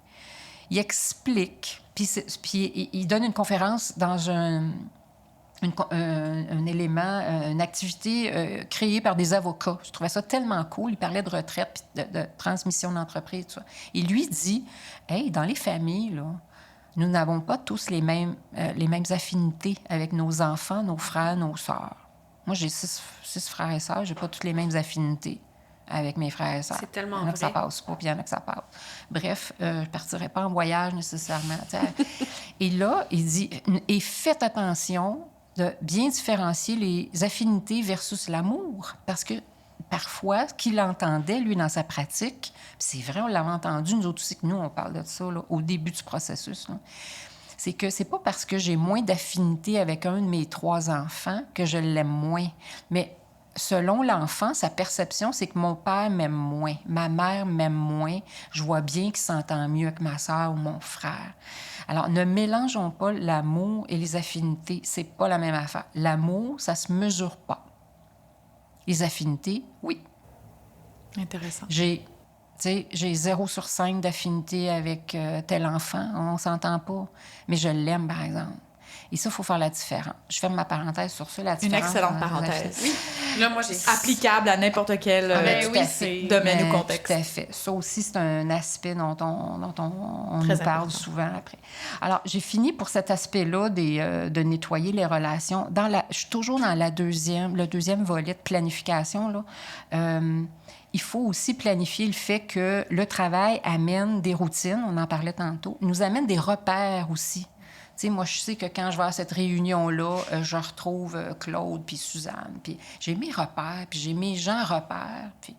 Il explique, puis il donne une conférence dans un élément, une activité créée par des avocats. Je trouvais ça tellement cool. Il parlait de retraite, puis de transmission d'entreprise, tout ça. Il lui dit, « Hey, dans les familles, là, nous n'avons pas tous les mêmes affinités avec nos enfants, nos frères, nos sœurs. Moi, j'ai 6 frères et sœurs, j'ai pas toutes les mêmes affinités avec mes frères et sœurs. C'est tellement Il y en a que ça vrai. passe pas, puis il y en a que ça passe. Bref, je ne partirai pas en voyage nécessairement. Et là, il dit, et faites attention de bien différencier les affinités versus l'amour, parce que parfois, qu'il entendait, lui, dans sa pratique, puis c'est vrai, on l'avait entendu, nous autres aussi, que nous, on parle de ça, là, au début du processus, là, c'est que c'est pas parce que j'ai moins d'affinité avec un de mes 3 enfants que je l'aime moins, mais selon l'enfant, sa perception, c'est que mon père m'aime moins, ma mère m'aime moins, je vois bien qu'il s'entend mieux que ma sœur ou mon frère. Alors, ne mélangeons pas l'amour et les affinités, c'est pas la même affaire. L'amour, ça se mesure pas. Les affinités, oui. Intéressant. J'ai 0 sur 5 d'affinité avec tel enfant, on s'entend pas, mais je l'aime, par exemple. Et ça, il faut faire la différence. Je ferme ma parenthèse sur ça, la Une différence. excellente parenthèse. Oui. Là, moi, j'ai... Applicable à n'importe quel domaine ou contexte. Tout à fait. Ça aussi, c'est un aspect dont on nous parle souvent après. Alors, j'ai fini pour cet aspect-là de nettoyer les relations. Je suis toujours dans le deuxième volet de planification, là. Il faut aussi planifier le fait que le travail amène des routines, on en parlait tantôt, nous amène des repères aussi. Tu sais, moi, je sais que quand je vais à cette réunion-là, je retrouve Claude puis Suzanne, puis j'ai mes repères, puis j'ai mes gens repères. Puis...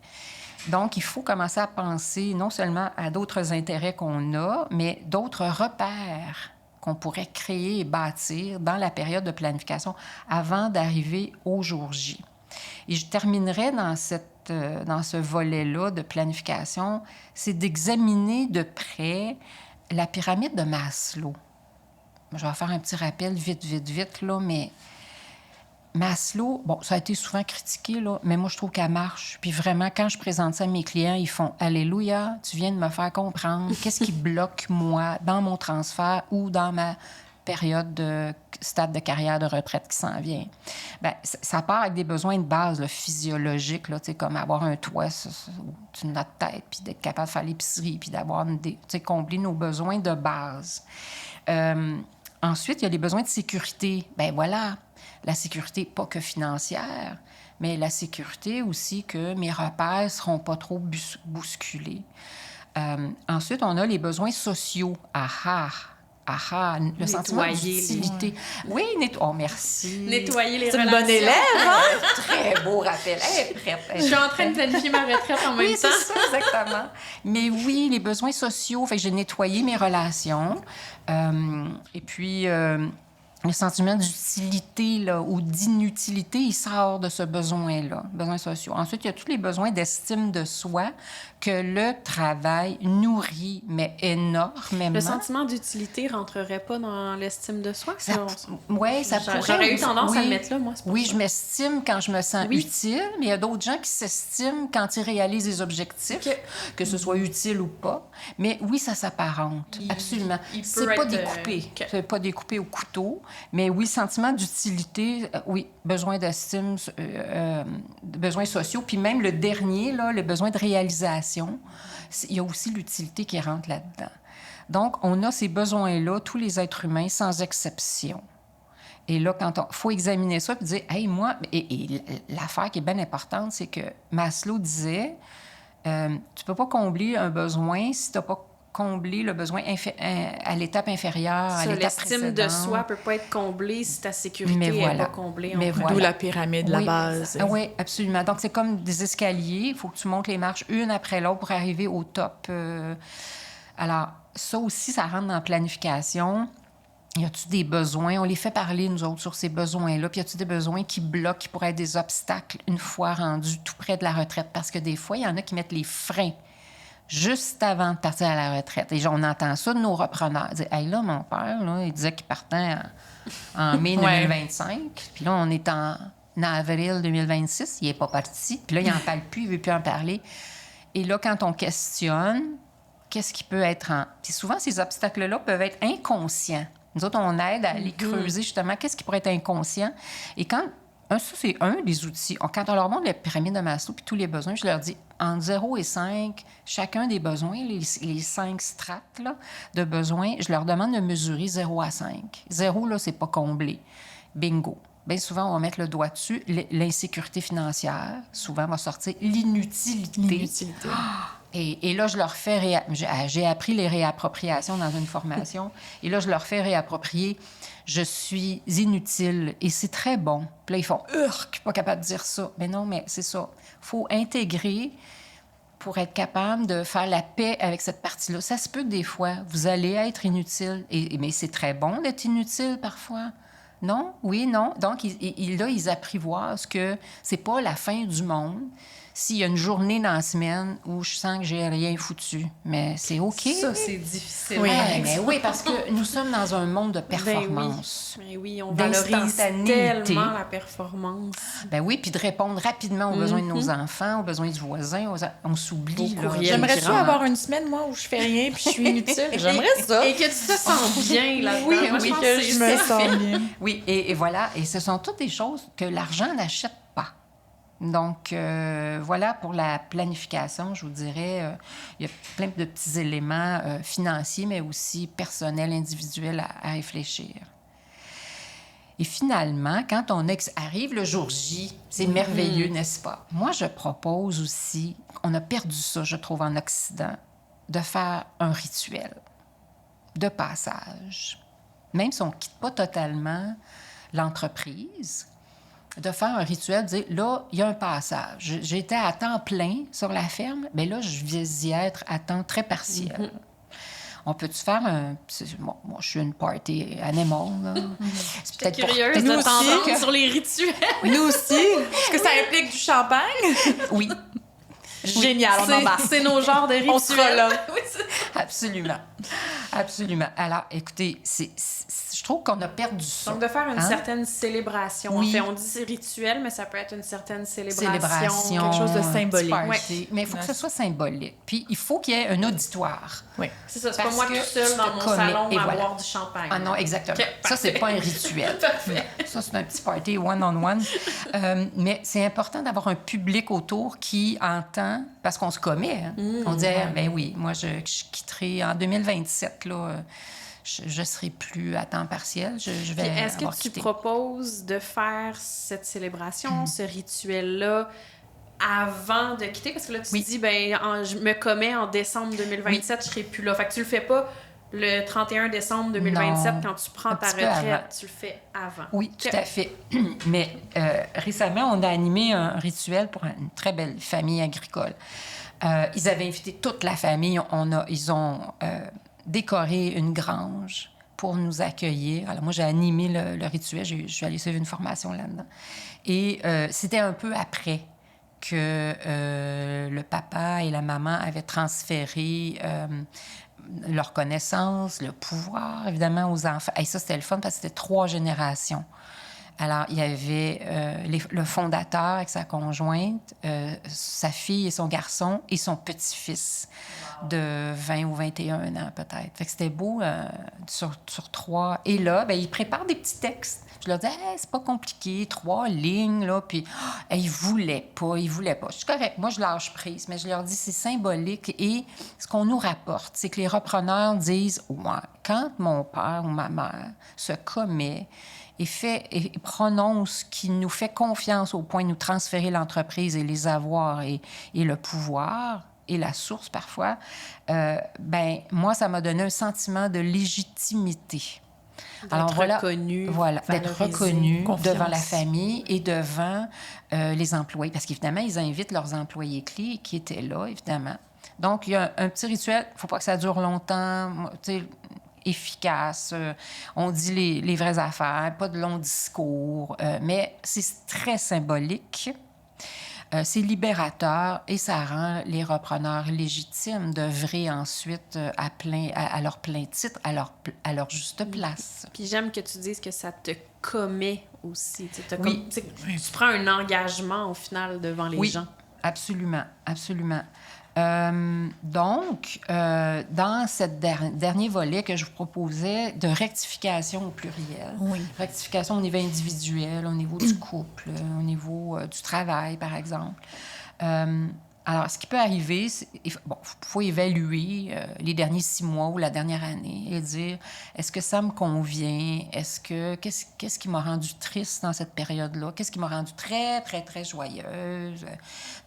Donc, il faut commencer à penser non seulement à d'autres intérêts qu'on a, mais d'autres repères qu'on pourrait créer et bâtir dans la période de planification avant d'arriver au jour J. Et je terminerai dans ce volet-là de planification, c'est d'examiner de près la pyramide de Maslow. Je vais faire un petit rappel vite, là, mais Maslow, bon, ça a été souvent critiqué, là, mais moi, je trouve qu'elle marche. Puis vraiment, quand je présente ça à mes clients, ils font « Alléluia, tu viens de me faire comprendre qu'est-ce qui bloque, moi, dans mon transfert ou dans ma période de stade de carrière de retraite qui s'en vient. » Bien, ça part avec des besoins de base là, physiologiques, là, comme avoir un toit sur notre tête, puis d'être capable de faire l'épicerie, puis d'avoir combler nos besoins de base. Ensuite, il y a les besoins de sécurité. Bien voilà, la sécurité pas que financière, mais la sécurité aussi que mes repères ne seront pas trop bousculés. Ensuite, on a les besoins sociaux. Le sentiment d'utilité. Oui, oh, merci. Nettoyer les relations. C'est une bonne élève, hein? Très beau rappel. Elle est prête. Je suis en train de planifier ma retraite en même temps. Oui, c'est ça, exactement. Mais oui, les besoins sociaux. Fait que j'ai nettoyé mes relations. Et puis... le sentiment d'utilité là, ou d'inutilité, il sort de ce besoin-là, besoins sociaux. Ensuite, il y a tous les besoins d'estime de soi que le travail nourrit, mais énormément. Le sentiment d'utilité ne rentrerait pas dans l'estime de soi? Oui, ça pourrait. J'aurais eu tendance à le mettre là, moi. Oui, je m'estime quand je me sens utile, mais il y a d'autres gens qui s'estiment quand ils réalisent des objectifs, que ce soit utile ou pas. Mais oui, ça s'apparente, absolument. C'est pas découpé. C'est pas découpé au couteau. Mais oui, sentiment d'utilité, oui, besoin d'estime, besoins sociaux. Puis même le dernier, là, le besoin de réalisation, il y a aussi l'utilité qui rentre là-dedans. Donc, on a ces besoins-là, tous les êtres humains, sans exception. Et là, quand il faut examiner ça et dire, hey, moi, et l'affaire qui est bien importante, c'est que Maslow disait, tu peux pas combler un besoin si tu n'as pas combler le besoin à l'étape inférieure, à l'étape précédente. L'estime de soi ne peut pas être comblée si ta sécurité n'est pas comblée. D'où la pyramide, la base. Oui, absolument. Donc, c'est comme des escaliers. Il faut que tu montes les marches une après l'autre pour arriver au top. Alors, ça aussi, ça rentre dans la planification. Y a-tu des besoins? On les fait parler, nous autres, sur ces besoins-là. Puis y a-tu des besoins qui bloquent, qui pourraient être des obstacles une fois rendus tout près de la retraite? Parce que des fois, il y en a qui mettent les freins juste avant de partir à la retraite. Et on entend ça de nos repreneurs. Ils disent, hey, là, mon père, là, il disait qu'il partait en mai 2025. Puis là, on est en avril 2026. Il n'est pas parti. Puis là, il n'en parle plus, il ne veut plus en parler. Et là, quand on questionne, qu'est-ce qui peut être Puis souvent, ces obstacles-là peuvent être inconscients. Nous autres, on aide à aller creuser, justement, qu'est-ce qui pourrait être inconscient. Et ça, c'est un des outils. Quand on leur montre la pyramide de Maslow puis tous les besoins, je leur dis, entre 0 et 5, chacun des besoins, les 5 strates là, de besoins, je leur demande de mesurer 0 à 5. 0, là, c'est pas comblé. Bingo. Bien souvent, on va mettre le doigt dessus. L'insécurité financière, souvent, va sortir l'inutilité. Et là, je leur fais... J'ai appris les réappropriations dans une formation. Et là, je leur fais réapproprier. Je suis inutile et c'est très bon. Puis là, ils font « Urk! » Pas capable de dire ça. Mais non, mais c'est ça. Il faut intégrer pour être capable de faire la paix avec cette partie-là. Ça se peut que des fois, vous allez être inutile. Mais c'est très bon d'être inutile parfois. Non? Oui, non. Donc, là, ils apprivoisent que c'est pas la fin du monde s'il y a une journée dans la semaine où je sens que j'ai rien foutu. Mais c'est OK. Ça, c'est difficile. Oui. Mais oui, parce que nous sommes dans un monde de performance. Ben oui, on valorise d'instantanéité. tellement la performance. Ben oui, puis de répondre rapidement aux besoins de nos enfants, aux besoins du voisin. On s'oublie. Au là. courriel. J'aimerais qui ça rentre. avoir une semaine, moi, où je fais rien puis je suis inutile. J'aimerais ça. Et que tu te sens bien là-dedans. Oui, Moi, je oui, pense que c'est je me ça. sens bien. Oui, et voilà. Et ce sont toutes des choses que l'argent n'achète pas. Donc, voilà pour la planification, je vous dirais. Il y a plein de petits éléments financiers, mais aussi personnels, individuels à réfléchir. Et finalement, quand arrive le jour J, c'est merveilleux, n'est-ce pas? Moi, je propose aussi, on a perdu ça, je trouve, en Occident, de faire un rituel de passage. Même si on ne quitte pas totalement l'entreprise, de faire un rituel, de dire, là, il y a un passage. J'étais à temps plein sur la ferme, mais là, je vais y être à temps très partiel. On peut-tu faire un... Bon, moi, je suis une party animal, là. C'est J'étais curieuse Nous de aussi. t'entendre sur les rituels. Nous aussi. Est-ce que ça implique du champagne? Oui, Génial, on embarque. C'est nos genres de rituels. On sera là. Oui, c'est- absolument. Absolument. Alors, écoutez, je trouve qu'on a perdu ça. Donc, de faire une Hein? certaine célébration. Oui. En fait, on dit c'est rituel, mais ça peut être une certaine célébration. Célébration. quelque chose de un petit symbolique. party. Mais il faut que ce soit symbolique. Puis, il faut qu'il y ait un auditoire. Oui. C'est ça, c'est pas Parce moi que tout seul tu dans te mon commets, salon et à voilà. boire du champagne. Ah non, exactement. OK, Ça, c'est pas un rituel. Parfait. Non. Ça, c'est un petit party one-on-one. Mais c'est important d'avoir un public autour qui entend, parce qu'on se commet. Hein? On dit, ben oui, moi, je quitterai en 2027, là, je serai plus à temps partiel. Je vais Puis est-ce avoir que tu quitté. proposes de faire cette célébration, ce rituel-là, avant de quitter? Parce que là, tu Oui. dis, je me commets en décembre 2027, je serai plus là. Fait que tu le fais pas le 31 décembre 2027 Non. quand tu prends Un ta petit peu avant. retraite. Tu le fais avant. Oui, tout à fait. Mais récemment, on a animé un rituel pour une très belle famille agricole. Ils avaient invité toute la famille. Ils ont décoré une grange pour nous accueillir. Alors moi, j'ai animé le rituel. Je suis allée suivre une formation là-dedans. Et c'était un peu après que le papa et la maman avaient transféré leur connaissance, le pouvoir, évidemment, aux enfants. Et ça, c'était le fun parce que c'était 3 générations. Alors, il y avait le fondateur avec sa conjointe, sa fille et son garçon, et son petit-fils de 20 ou 21 ans, peut-être. Fait que c'était beau sur 3. Et là, ben, ils préparent des petits textes. Je leur dis, hey, c'est pas compliqué, 3 lignes, là. Puis, ils voulaient pas. Je suis correcte. Moi, je lâche prise, mais je leur dis, c'est symbolique. Et ce qu'on nous rapporte, c'est que les repreneurs disent, ouais, quand mon père ou ma mère se commet et prononce qu'il nous fait confiance au point de nous transférer l'entreprise et les avoirs et le pouvoir et la source parfois, moi, ça m'a donné un sentiment de légitimité. Alors reconnu, voilà, d'être valorisé, reconnu confiance. devant la famille et devant les employés. Parce qu'évidemment, ils invitent leurs employés clés qui étaient là, évidemment. Donc, il y a un petit rituel. Il ne faut pas que ça dure longtemps. Tu sais, efficace. On dit les vraies affaires, pas de longs discours. Mais c'est très symbolique. C'est libérateur et ça rend les repreneurs légitimes d'œuvrer ensuite à leur plein titre, à leur juste place. Puis j'aime que tu dises que ça te commet aussi. Oui. Tu prends un engagement au final devant les gens. Absolument, absolument. Donc, dans ce dernier volet que je vous proposais de rectification au pluriel, rectification au niveau individuel, au niveau du couple, au niveau du travail, par exemple. Alors, ce qui peut arriver, faut évaluer les derniers 6 mois ou la dernière année et dire, est-ce que ça me convient? Qu'est-ce qui m'a rendu triste dans cette période-là? Qu'est-ce qui m'a rendu très, très, très joyeuse?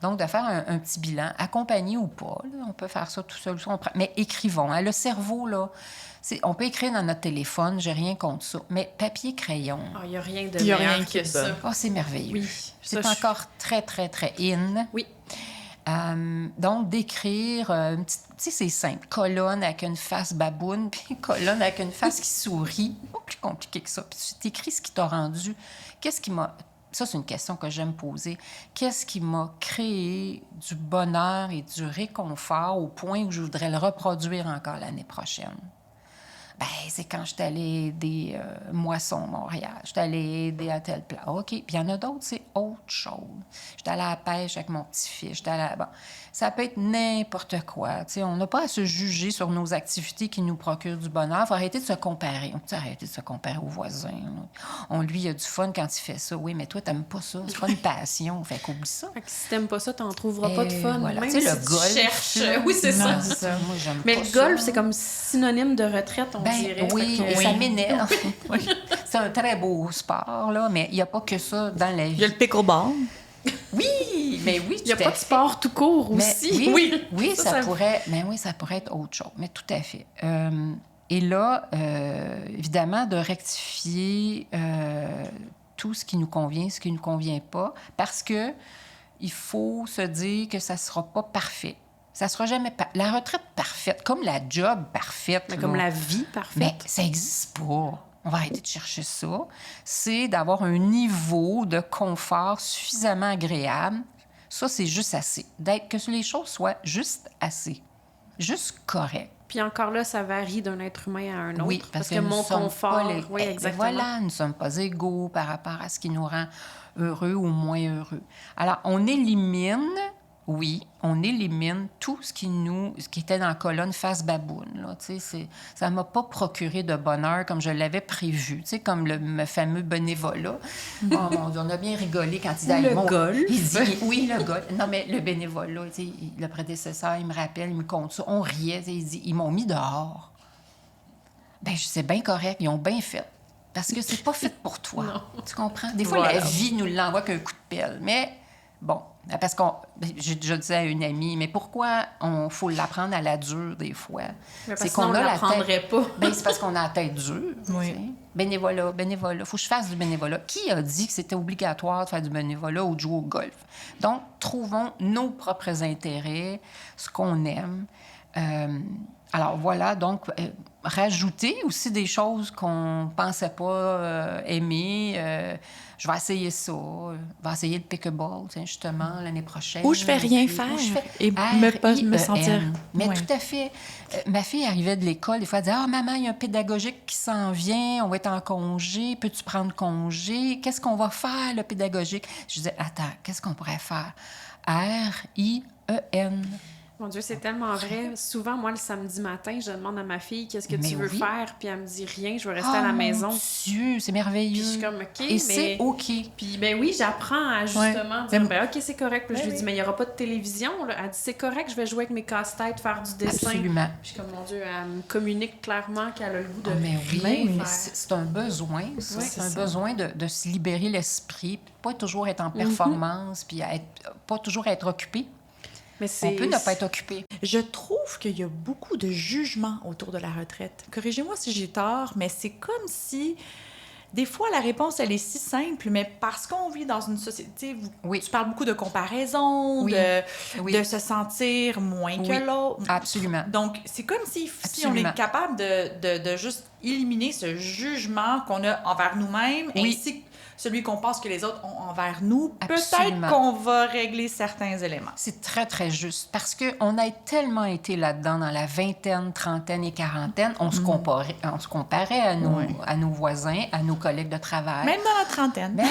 Donc, de faire un petit bilan, accompagné ou pas. Là, on peut faire ça tout seul. Mais écrivons. Hein, le cerveau, là, on peut écrire dans notre téléphone, j'ai rien contre ça. Mais papier, crayon. Il n'y a rien de Il y a meilleur rien qui que est ça. bon. Oh, c'est merveilleux. Oui. C'est Ça, encore très, très, très in. Oui. Donc, d'écrire, tu sais, c'est simple, colonne avec une face baboune, puis colonne avec une face qui sourit. Pas plus compliqué que ça. Puis tu t'écris ce qui t'a rendu. Qu'est-ce qui m'a... Ça, c'est une question que j'aime poser. Qu'est-ce qui m'a créé du bonheur et du réconfort au point où je voudrais le reproduire encore l'année prochaine? Ben, c'est quand je suis allée aider Moisson, Montréal. Je suis allée aider à tel plat. OK. Puis il y en a d'autres, c'est autre chose. Je suis allée à la pêche avec mon petit-fils. Bon, ça peut être n'importe quoi. Tu sais, on n'a pas à se juger sur nos activités qui nous procurent du bonheur. Il faut arrêter de se comparer. On peut arrêter de se comparer aux voisins. Lui, il a du fun quand il fait ça. Oui, mais toi, t'aimes pas ça. C'est pas une passion. Fait qu'oublie ça. Fait que si t'aimes pas ça, t'en trouveras pas de fun. Voilà. Même Tu sais, si le tu golf, cherches. là. Oui, c'est Non, ça. c'est ça. Moi, j'aime Mais pas le ça. golf, c'est comme synonyme de retraite, on dirait. Oui, Fait que- ça m'énerve. C'est un très beau sport, là, mais il n'y a pas que ça dans la vie. Il y a le pickleball. Oui, mais oui, Il n'y a tout pas à de fait. sport tout court Mais aussi. oui, ça ça- pourrait, mais oui, ça pourrait être autre chose, mais tout à fait. Et là, évidemment, de rectifier tout ce qui nous convient, ce qui ne nous convient pas, parce que il faut se dire que ça ne sera pas parfait. Ça sera jamais la retraite parfaite, comme la job parfaite. Mais là. comme la vie parfaite. Mais ça n'existe pas. On va arrêter de chercher ça. C'est d'avoir un niveau de confort suffisamment agréable. Ça, c'est juste assez. Que les choses soient juste assez. Juste correct. Puis encore là, ça varie d'un être humain à un autre. Oui, parce que que nous mon sommes confort, pas les... oui, exactement. Voilà, nous ne sommes pas égaux par rapport à ce qui nous rend heureux ou moins heureux. Alors, on élimine tout ce qui était dans la colonne face baboune. Là, ça ne m'a pas procuré de bonheur comme je l'avais prévu. Comme le fameux bénévolat. Oh mon Dieu, on a bien rigolé quand il dit... Le golf. Il dit, oui, le golf. Non, mais le bénévolat, le prédécesseur, il me rappelle, il me compte ça. On riait, il dit, ils m'ont mis dehors. Ben, c'est bien correct, ils ont bien fait. Parce que c'est pas fait pour toi. Non. Tu comprends? Des fois, Voilà. la vie nous l'envoie qu'un coup de pelle. Mais bon, parce je disais à une amie, mais pourquoi faut l'apprendre à la dure des fois? Mais parce que sinon, on ne l'apprendrait pas. Ben, c'est parce qu'on a la tête dure. Oui. Tu sais. Bénévolat. Faut que je fasse du bénévolat. Qui a dit que c'était obligatoire de faire du bénévolat ou de jouer au golf? Donc, trouvons nos propres intérêts, ce qu'on aime. Alors voilà, donc rajouter aussi des choses qu'on pensait pas aimer. Je vais essayer ça. Je vais essayer le pickleball, justement, l'année prochaine. Ou je fais rien faire et me sentir... Mais Ouais. tout à fait. Ma fille arrivait de l'école, des fois, elle disait « Ah, maman, il y a un pédagogique qui s'en vient, on va être en congé, peux-tu prendre congé? Qu'est-ce qu'on va faire, le pédagogique? » Je disais « Attends, qu'est-ce qu'on pourrait faire? R-I-E-N. » Mon Dieu, c'est tellement vrai. Souvent, moi, le samedi matin, je demande à ma fille qu'est-ce que Mais tu veux oui. faire, puis elle me dit rien, je veux rester à la maison. Mon Dieu, c'est merveilleux. Puis je suis comme, OK, Et c'est OK. Puis, ben oui, j'apprends à justement dire, Mais- ben OK, c'est correct. Puis je Ben lui dis, oui. mais il n'y aura pas de télévision. Là. Elle dit, c'est correct, je vais jouer avec mes casse-têtes, faire du dessin. Absolument. Puis je suis comme, mon Dieu, elle me communique clairement qu'elle a le goût de Ah, mais oui, rien mais faire. c'est un besoin, ça. Oui, c'est un c'est ça. besoin de se libérer l'esprit, puis pas toujours être en performance, puis pas toujours être occupé. Mais On peut ne pas être occupé. Je trouve qu'il y a beaucoup de jugements autour de la retraite. Corrigez-moi si j'ai tort, mais c'est comme si... Des fois, la réponse, elle est si simple, mais parce qu'on vit dans une société... Oui. Tu parles beaucoup de comparaison, Oui. Oui. de se sentir moins Oui. que l'autre. Absolument. Donc, c'est comme si on Absolument. est capable de juste éliminer ce jugement qu'on a envers nous-mêmes, Oui. ainsi que celui qu'on pense que les autres ont envers nous. Absolument. Peut-être qu'on va régler certains éléments. C'est très, très juste. Parce qu'on a tellement été là-dedans dans la vingtaine, trentaine et quarantaine. On se comparait à nos voisins, à nos collègues de travail. Même dans la trentaine.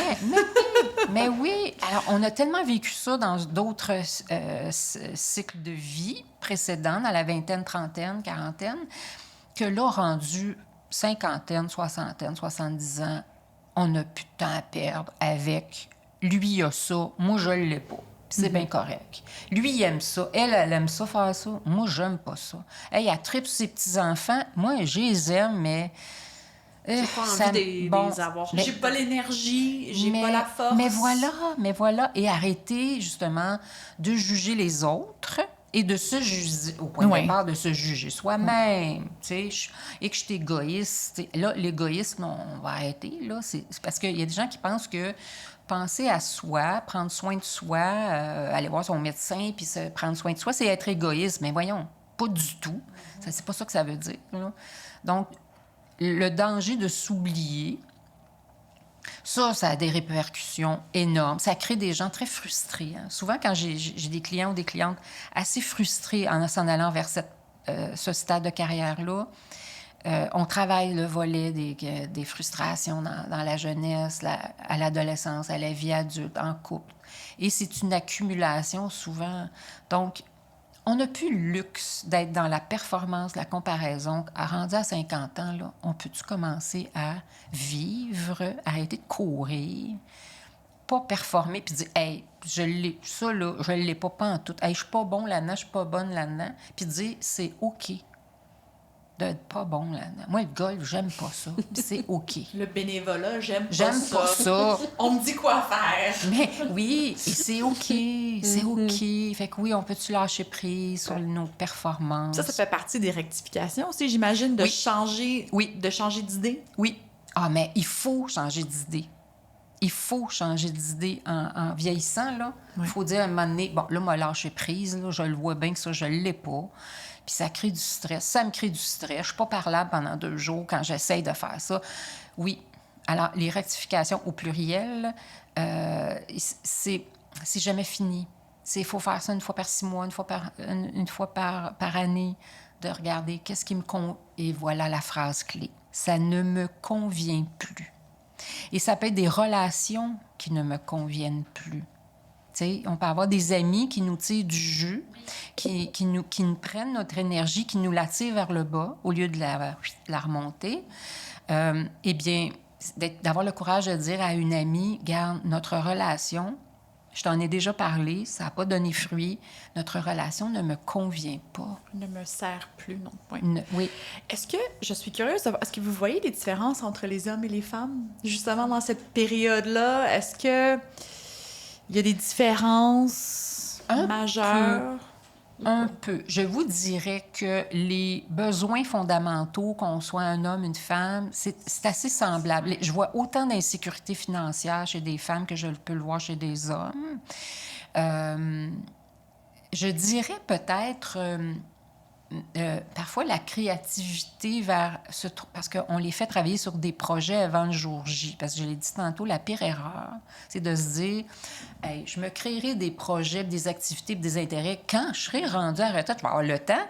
Mais oui. Alors, on a tellement vécu ça dans d'autres cycles de vie précédents, dans la vingtaine, trentaine, quarantaine, que là, rendu cinquantaine, soixantaine, 70 ans, on n'a plus de temps à perdre avec lui a ça, moi je l'ai pas. Puis c'est bien correct. Lui, il aime ça. Elle aime ça, faire ça. Moi, j'aime pas ça. Elle, elle tripe sur ses petits-enfants. Moi, je les aime, mais... J'ai pas envie de les avoir. J'ai pas l'énergie, j'ai pas la force. Mais voilà. Et arrêter, justement, de juger les autres et de se juger, au point de départ, de se juger soi-même, tu sais, et que je suis égoïste. Là, l'égoïsme, on va arrêter, là. C'est parce qu'il y a des gens qui pensent que penser à soi, prendre soin de soi, aller voir son médecin puis se prendre soin de soi, c'est être égoïste. Mais voyons, pas du tout. C'est pas ça que ça veut dire, là. Donc, le danger de s'oublier, ça a des répercussions énormes. Ça crée des gens très frustrés. Hein. Souvent, quand j'ai des clients ou des clientes assez frustrés en s'en allant vers ce stade de carrière-là, on travaille le volet des frustrations dans la jeunesse, à l'adolescence, à la vie adulte, en couple. Et c'est une accumulation souvent. Donc, on n'a plus le luxe d'être dans la performance, la comparaison. Rendu à 50 ans, là, on peut-tu commencer à vivre, arrêter de courir, pas performer, puis dire « Hey, ça, là, je l'ai pas en tout. Hey, je suis pas bon là-dedans, je suis pas bonne là-dedans. » Puis dire « C'est OK d'être pas bon là-dedans. Moi, le golf, j'aime pas ça. C'est OK. » Le bénévolat, j'aime pas ça. On me dit quoi faire. Mais oui, et c'est OK. C'est OK. Fait que oui, on peut-tu lâcher prise sur nos performances? Ça fait partie des rectifications aussi, j'imagine, de changer d'idée. Oui. Ah, mais il faut changer d'idée. Il faut changer d'idée en vieillissant, là. Il faut dire à un moment donné, bon, là, moi, lâcher prise, là, je le vois bien que ça, je l'ai pas. Puis ça crée du stress. Ça me crée du stress. Je suis pas parlable pendant 2 jours quand j'essaye de faire ça. Oui. Alors, les rectifications au pluriel, c'est jamais fini. Il faut faire ça une fois par 6 mois, une fois par année, de regarder qu'est-ce qui me convient. Et voilà la phrase clé. Ça ne me convient plus. Et ça peut être des relations qui ne me conviennent plus. T'sais, on peut avoir des amis qui nous tirent du jus, qui nous prennent notre énergie, qui nous la tirent vers le bas au lieu de la remonter. Eh bien, d'avoir le courage de dire à une amie, « Garde, notre relation, je t'en ai déjà parlé, ça n'a pas donné fruit, notre relation ne me convient pas. » Ne me sert plus, non. Oui. Est-ce que, je suis curieuse, est-ce que vous voyez les différences entre les hommes et les femmes, justement dans cette période-là? Est-ce que il y a des différences majeures? Un peu. Je vous dirais que les besoins fondamentaux, qu'on soit un homme, une femme, c'est assez semblable. Je vois autant d'insécurité financière chez des femmes que je peux le voir chez des hommes. Je dirais peut-être... parfois, la créativité parce qu'on les fait travailler sur des projets avant le jour J. Parce que je l'ai dit tantôt, la pire erreur, c'est de se dire hey, je me créerai des projets, des activités, des intérêts. Quand je serai rendue à la retraite, je vais avoir le temps.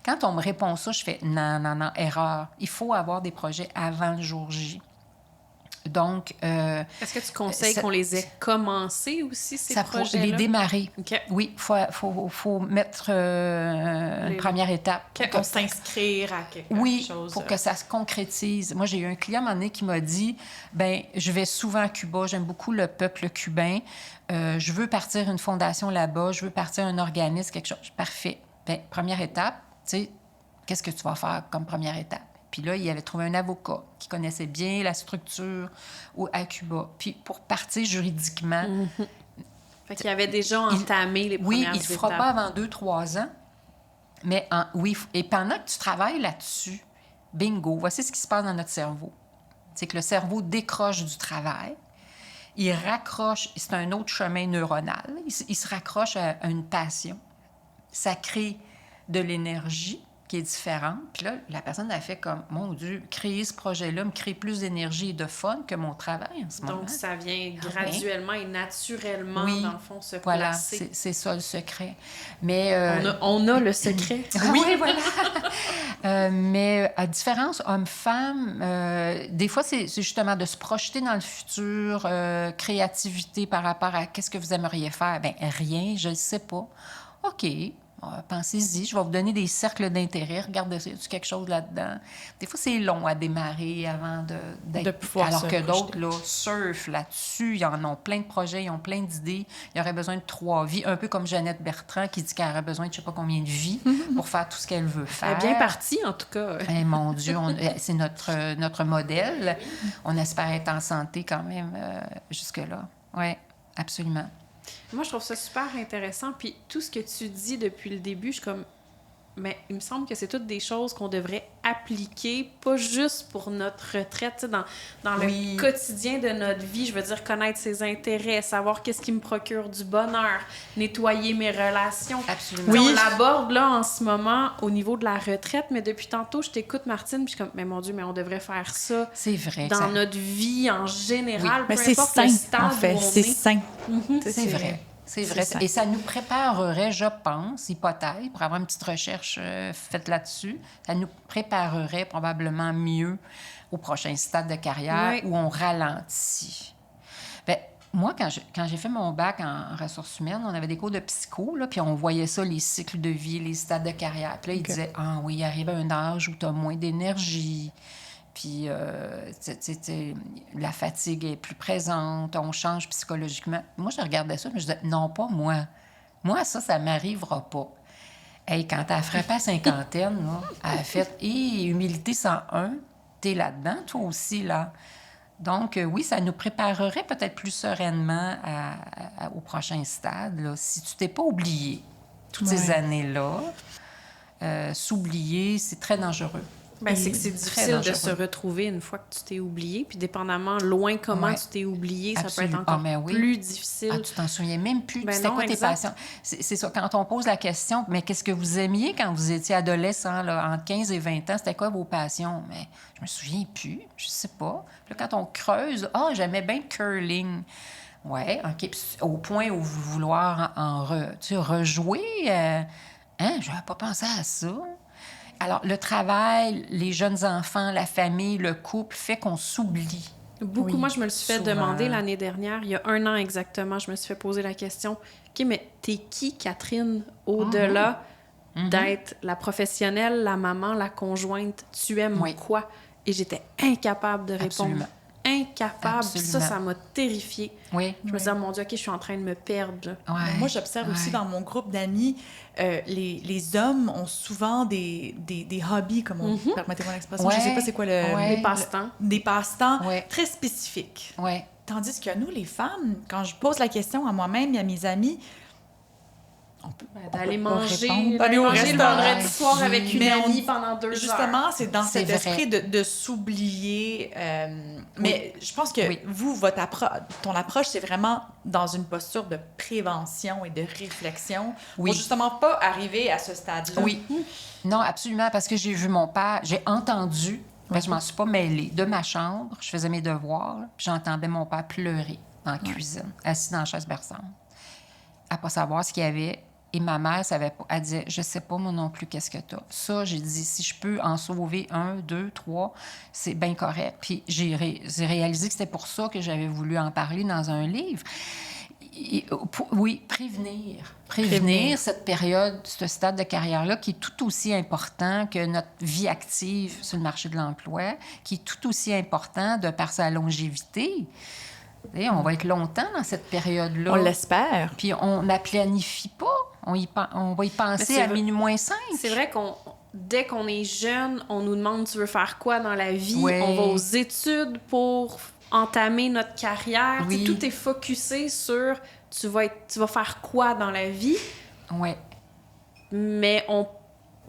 Quand on me répond ça, je fais non, erreur. Il faut avoir des projets avant le jour J. Donc... est-ce que tu conseilles qu'on les ait commencés aussi, ces projets-là? Ça faut les démarrer. Okay. Oui, il faut mettre une première étape. Pour s'inscrire à quelque chose. Oui, pour que ça se concrétise. Moi, j'ai eu un client à un moment donné qui m'a dit, je vais souvent à Cuba, j'aime beaucoup le peuple cubain, je veux partir une fondation là-bas, je veux partir un organisme, quelque chose. Parfait. Première étape, tu sais, qu'est-ce que tu vas faire comme première étape? Puis là, il avait trouvé un avocat qui connaissait bien la structure à Cuba. Puis pour partir juridiquement... Fait qu'il avait déjà entamé les premières étapes. Oui, il ne fera pas avant 2-3 ans. Mais et pendant que tu travailles là-dessus, bingo, voici ce qui se passe dans notre cerveau. C'est que le cerveau décroche du travail. Il raccroche, c'est un autre chemin neuronal. Il se raccroche à une passion. Ça crée de l'énergie qui est différente. Puis là, la personne a fait comme, mon Dieu, créer ce projet-là me crée plus d'énergie et de fun que mon travail en ce moment. Donc, ça vient graduellement et naturellement, dans le fond, se voilà, placer. c'est ça le secret. Mais, on a le secret. Oui, voilà. Mais à différence homme-femme, des fois, c'est justement de se projeter dans le futur, créativité par rapport à qu'est-ce que vous aimeriez faire. Bien, rien, je ne sais pas. OK, pensez-y, je vais vous donner des cercles d'intérêt. Regardez, y a quelque chose là-dedans? Des fois, c'est long à démarrer avant d'être... De pouvoir Alors se que d'autres, projeter. là, surfent là-dessus. Ils en ont plein de projets, ils ont plein d'idées. Ils auraient besoin de 3 vies. Un peu comme Jeannette Bertrand qui dit qu'elle aurait besoin de je ne sais pas combien de vies pour faire tout ce qu'elle veut Elle faire. est bien partie, en tout cas. Eh, mon Dieu, c'est notre modèle. On espère être en santé quand même jusque-là. Oui, absolument. Moi, je trouve ça super intéressant. Puis tout ce que tu dis depuis le début, je suis comme... Mais il me semble que c'est toutes des choses qu'on devrait appliquer, pas juste pour notre retraite, tu sais, dans Oui. le quotidien de notre vie. Je veux dire, connaître ses intérêts, savoir qu'est-ce qui me procure du bonheur, nettoyer mes relations. Absolument. Tu sais, Oui. on l'aborde là en ce moment au niveau de la retraite, mais depuis tantôt, je t'écoute, Martine, puis je suis comme, mais mon Dieu, mais on devrait faire ça C'est vrai. dans ça- notre vie en général, Mais peu c'est importe sain, le stade en fait. où on C'est est. sain. C'est vrai. C'est vrai. ça. Et ça nous préparerait, je pense, hypothèse, pour avoir une petite recherche faite là-dessus, ça nous préparerait probablement mieux au prochain stade de carrière Oui. où on ralentit. Bien, moi, quand j'ai fait mon bac en ressources humaines, on avait des cours de psycho, là, puis on voyait ça, les cycles de vie, les stades de carrière. Puis là, ils disaient, ah oui, il arrive à un âge où tu as moins d'énergie. Puis, la fatigue est plus présente, on change psychologiquement. Moi, je regardais ça, mais je disais, non, pas moi. Moi, ça m'arrivera pas. Hey, quand elle a frappé à cinquantaine, là, elle a fait, humilité 101, t'es là-dedans, toi aussi, là. Donc, oui, ça nous préparerait peut-être plus sereinement au prochain stade, là, si tu t'es pas oublié toutes ces années-là. S'oublier, c'est très dangereux. Ben, c'est que c'est Très difficile de dangereux. se retrouver une fois que tu t'es oublié. Puis, dépendamment loin comment Ouais. tu t'es oublié, ça Absolument. peut être encore Ah, mais oui. plus difficile. Ah, tu t'en souviens même plus. Ben C'était non, quoi tes exact. passions? C'est ça, quand on pose la question, mais qu'est-ce que vous aimiez quand vous étiez adolescent, là, entre 15 et 20 ans? C'était quoi vos passions? Mais je me souviens plus, je sais pas. Puis là, quand on creuse, j'aimais bien le curling. Ouais, OK. Puis au point où vous vouloir rejouer, je n'avais pas pensé à ça. Alors, le travail, les jeunes enfants, la famille, le couple fait qu'on s'oublie. Beaucoup. Oui, Moi, je me le suis fait souvent. demander l'année dernière, il y a 1 an exactement, je me suis fait poser la question, OK, mais t'es qui, Catherine, au-delà d'être la professionnelle, la maman, la conjointe? Tu aimes Oui. quoi? Et j'étais incapable de répondre. Absolument. Incapable. Puis Absolument. ça m'a terrifiée. Oui. Je me disais, oh mon Dieu, OK, je suis en train de me perdre. Là. Ouais. Moi, j'observe aussi Ouais. dans mon groupe d'amis, les hommes ont souvent des hobbies, comme on permettez-moi l'expression. Je ne sais Ouais. pas c'est quoi le... Ouais. Des passe-temps. Des passe-temps Ouais. très spécifiques. Oui. Tandis que nous, les femmes, quand je pose la question à moi-même et à mes amis, D'aller peut pas manger, répondre. d'aller Aller au manger le restaurant. vendredi soir avec une Mais on- amie pendant 2 heures. justement, c'est dans C'est cet vrai. esprit de s'oublier. Mais je pense que Oui. vous, ton approche, c'est vraiment dans une posture de prévention et de réflexion Oui. pour justement pas arriver à ce stade-là. Oui. Non, absolument, parce que j'ai vu mon père, j'ai entendu, mais je m'en suis pas mêlée, de ma chambre, je faisais mes devoirs, là, puis j'entendais mon père pleurer en cuisine, assis dans la chaise berçante, à pas savoir ce qu'il y avait. Et ma mère savait pas. Elle disait, je sais pas moi non plus qu'est-ce que t'as. Ça, j'ai dit, si je peux en sauver 1, 2, 3, c'est bien correct. Puis j'ai réalisé que c'était pour ça que j'avais voulu en parler dans un livre. Oui, prévenir. Prévenir cette période, ce stade de carrière-là qui est tout aussi important que notre vie active sur le marché de l'emploi, qui est tout aussi important de par sa longévité. Vous savez, on va être longtemps dans cette période-là. On l'espère. Puis on ne la planifie pas. On va y penser c'est à vrai. minuit moins 5. C'est vrai dès qu'on est jeune, on nous demande tu veux faire quoi dans la vie. Ouais. On va aux études pour entamer notre carrière. Oui. Tu sais, tout est focusé sur tu vas faire quoi dans la vie, Oui. mais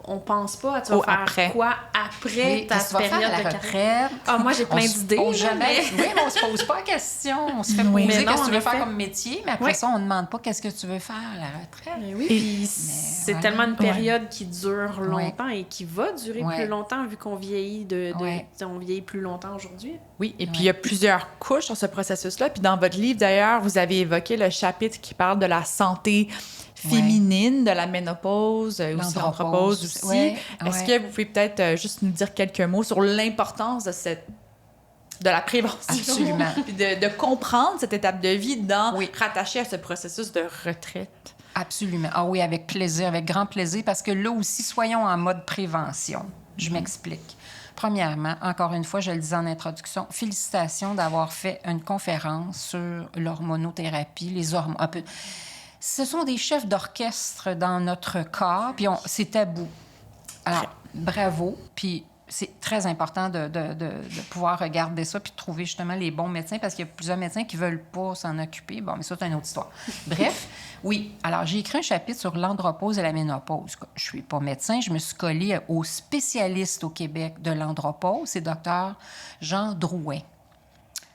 on pense pas à tu vas Au faire après. quoi après Oui, ta qu'est-ce que tu vas période faire à de la carrière. retraite? Ah, moi, j'ai plein d'idées. On là, jamais... mais- Oui, mais on se pose pas la question. On se fait Oui. poser Mais non, qu'est-ce que tu en veux effet. faire comme métier, mais après Oui. ça, on ne demande pas qu'est-ce que tu veux faire à la retraite. Mais oui, Et- puis c'est voilà. tellement une Ouais. période qui dure longtemps et qui va durer Ouais. plus longtemps vu qu'on vieillit Ouais. on vieillit plus longtemps aujourd'hui. Oui, et puis il y a plusieurs couches sur ce processus-là. Puis dans votre livre, d'ailleurs, vous avez évoqué le chapitre qui parle de la santé féminine, de la ménopause, aussi l'andropause aussi. Ouais, Est-ce ouais. que vous pouvez peut-être juste nous dire quelques mots sur l'importance de la prévention? Absolument. Puis de comprendre cette étape de vie Oui. rattachée à ce processus de retraite. Absolument. Ah oui, avec plaisir, avec grand plaisir, parce que là aussi, soyons en mode prévention. Je m'explique. Premièrement, encore une fois, je le disais en introduction, félicitations d'avoir fait une conférence sur l'hormonothérapie, les hormones. Ce sont des chefs d'orchestre dans notre corps, puis c'est tabou. Alors, bravo, puis c'est très important de pouvoir regarder ça puis de trouver justement les bons médecins parce qu'il y a plusieurs médecins qui ne veulent pas s'en occuper. Bon, mais ça, c'est une autre histoire. Bref, oui. Alors, j'ai écrit un chapitre sur l'andropause et la ménopause. Je ne suis pas médecin. Je me suis collée au spécialiste au Québec de l'andropause, c'est Dr. Jean Drouin.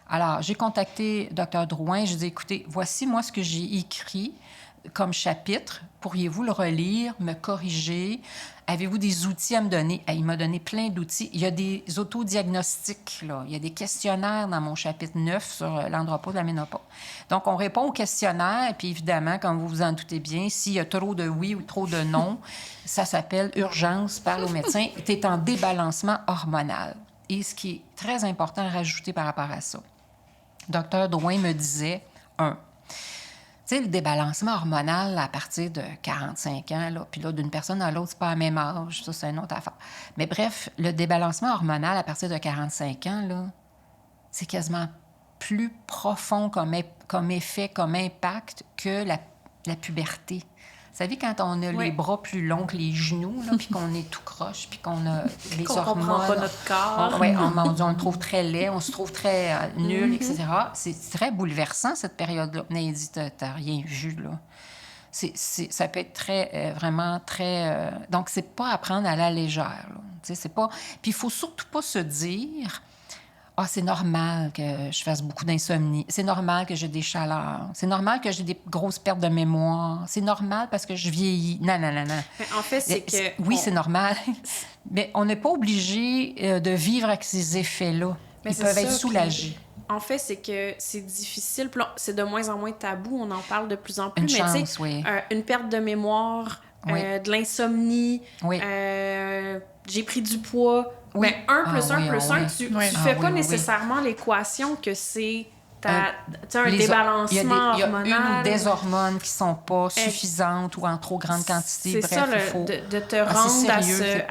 Alors, j'ai contacté Dr. Drouin. Je lui ai dit, écoutez, voici moi ce que j'ai écrit comme chapitre. Pourriez-vous le relire, me corriger? Avez-vous des outils à me donner? Il m'a donné plein d'outils. Il y a des autodiagnostics, là. Il y a des questionnaires dans mon chapitre 9 sur l'andropause, la ménopause. Donc, on répond aux questionnaires, puis évidemment, comme vous vous en doutez bien, s'il y a trop de oui ou trop de non, ça s'appelle urgence, parle au médecin. Tu es en débalancement hormonal. Et ce qui est très important à rajouter par rapport à ça, Dr. Drouin me disait, tu sais, le débalancement hormonal à partir de 45 ans, là, puis là, d'une personne à l'autre, c'est pas à même âge, ça, c'est une autre affaire. Mais bref, le débalancement hormonal à partir de 45 ans, là, c'est quasiment plus profond comme effet, comme impact que la puberté. Vous savez, quand on a les bras plus longs que les genoux, là, puis qu'on est tout croche, puis qu'on a les qu'on hormones... comprend pas notre corps. On le trouve très laid, on se trouve très nul, etc. C'est très bouleversant, cette période-là. Mais dit, t'as rien vu, là. Ça peut être très, vraiment très... Donc, c'est pas à prendre à la légère, là. Tu sais, c'est pas... Puis, il faut surtout pas se dire... Ah, c'est normal que je fasse beaucoup d'insomnie. C'est normal que j'ai des chaleurs. C'est normal que j'ai des grosses pertes de mémoire. C'est normal parce que je vieillis. Non. Mais en fait, c'est que... Oui, c'est normal. Mais on n'est pas obligé de vivre avec ces effets-là. Mais ils peuvent être ça, soulagés. En fait, c'est que c'est difficile. Puis c'est de moins en moins tabou. On en parle de plus en plus. Une mais chance, oui. Une perte de mémoire, de l'insomnie, Oui. j'ai pris du poids... Oui. Mais 1 plus 1 plus 1, tu fais pas nécessairement l'équation que c'est un débalancement hormonal. Il y a une ou des hormones qui sont pas suffisantes ou en trop grande quantité. C'est Bref, ça, il faut... de te rendre sérieux,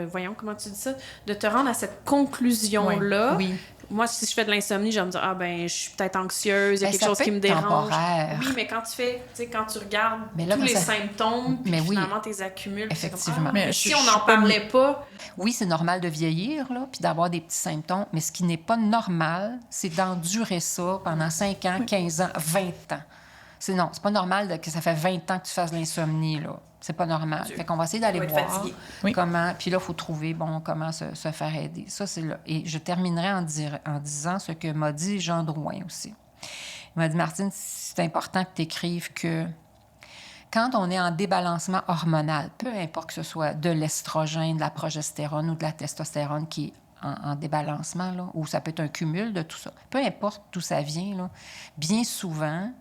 voyons, comment tu dis ça? De te rendre à cette conclusion-là. Oui. Moi, si je fais de l'insomnie, je vais me dire, je suis peut-être anxieuse, il y a quelque chose qui me dérange. Temporaire. Oui, mais quand tu regardes là, tous les symptômes, puis finalement, tu les accumules. Effectivement. Mais si on n'en parlait pas... Oui, c'est normal de vieillir, là, puis d'avoir des petits symptômes, mais ce qui n'est pas normal, c'est d'endurer ça pendant 5 ans, 15 ans, 20 ans. C'est pas normal que ça fait 20 ans que tu fasses de l'insomnie, là. C'est pas normal. Fait qu'on va essayer d'aller voir comment... Puis là, il faut trouver, comment se faire aider. Ça, c'est là. Et je terminerai en disant ce que m'a dit Jean Drouin aussi. Il m'a dit, Martine, c'est important que tu écrives que quand on est en débalancement hormonal, peu importe que ce soit de l'estrogène, de la progestérone ou de la testostérone qui est en débalancement, là, ou ça peut être un cumul de tout ça, peu importe d'où ça vient, là, bien souvent,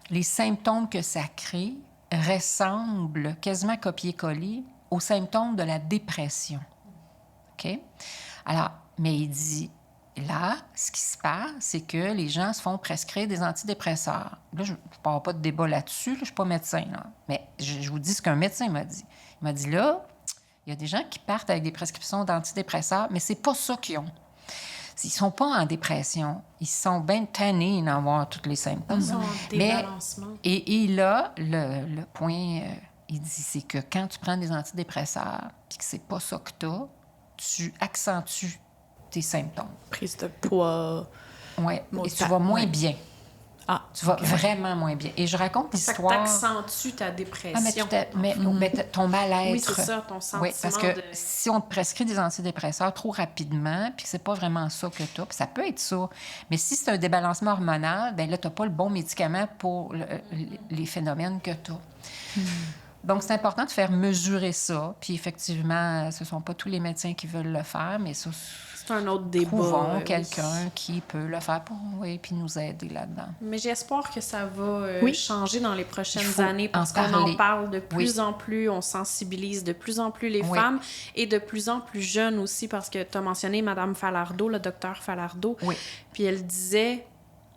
les symptômes que ça crée ressemble quasiment copier-coller aux symptômes de la dépression. OK? Alors, mais il dit, là, ce qui se passe, c'est que les gens se font prescrire des antidépresseurs. Là, je ne parle pas de débat là-dessus, là, je ne suis pas médecin, là. Mais je vous dis ce qu'un médecin m'a dit. Il m'a dit, là, il y a des gens qui partent avec des prescriptions d'antidépresseurs, mais c'est pas ça qu'ils ont. Ils sont pas en dépression. Ils sont bien tannés d'avoir tous les symptômes. Ils sont en débalancement. Et là, le point, il dit, c'est que quand tu prends des antidépresseurs puis que c'est pas ça que tu as, tu accentues tes symptômes. Prise de poids. Oui, et tu vas moins bien. Ah, tu vas vraiment moins bien. Et je raconte l'histoire... Ça t'accentue ta dépression. Mais ton mal-être. Oui, c'est ça, ton sentiment. Oui, parce que si on te prescrit des antidépresseurs trop rapidement, puis que c'est pas vraiment ça que tu as, puis ça peut être ça, mais si c'est un débalancement hormonal, bien là, tu n'as pas le bon médicament pour les phénomènes que tu as. Donc, c'est important de faire mesurer ça. Puis effectivement, ce ne sont pas tous les médecins qui veulent le faire, mais ça, c'est un autre débat. Trouvons quelqu'un qui peut le faire pour puis nous aider là-dedans. Mais j'espère que ça va changer dans les prochaines années parce qu'on en parle de plus en plus, on sensibilise de plus en plus les femmes et de plus en plus jeunes aussi parce que tu as mentionné Mme Falardeau, le docteur Falardeau. Oui. Puis elle disait...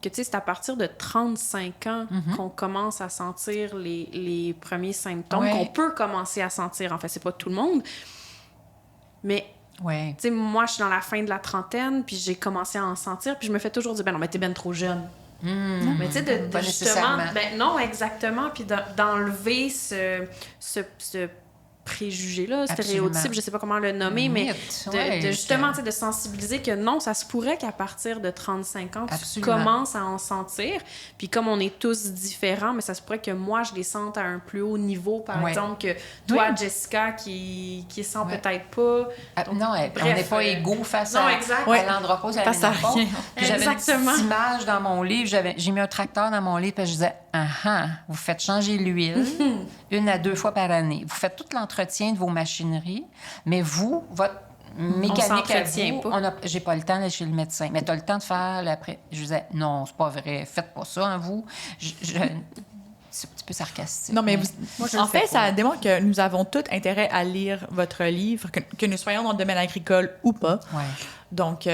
que tu sais, c'est à partir de 35 ans qu'on commence à sentir les premiers symptômes, qu'on peut commencer à sentir. En fait, c'est pas tout le monde. Mais, tu sais, moi, je suis dans la fin de la trentaine, puis j'ai commencé à en sentir, puis je me fais toujours dire, ben non, mais t'es ben trop jeune. Mais tu sais, de justement... Ben non, exactement. Puis d'enlever ce préjugé-là, stéréotype, je sais pas comment le nommer, mais de justement, tu sais, de sensibiliser que non, ça se pourrait qu'à partir de 35 ans, tu commences à en sentir. Puis comme on est tous différents, mais ça se pourrait que moi, je les sente à un plus haut niveau, par exemple, que toi, Jessica, qui sent peut-être pas. Donc, non, on n'est pas égaux face à l'andropause, à la ménopause. J'avais une petite image dans mon livre, j'ai mis un tracteur dans mon livre, puis je disais, vous faites changer l'huile 1 à 2 fois par année. Vous faites tout l'entretien de vos machineries, mais vous, votre mécanique à vous, j'ai pas le temps d'aller chez le médecin. Mais tu as le temps de faire l'après. Je disais, non, c'est pas vrai, faites pas ça, hein, vous. C'est un petit peu sarcastique. Non, mais en fait, ça démontre que nous avons tous intérêt à lire votre livre, que nous soyons dans le domaine agricole ou pas. Ouais. Donc,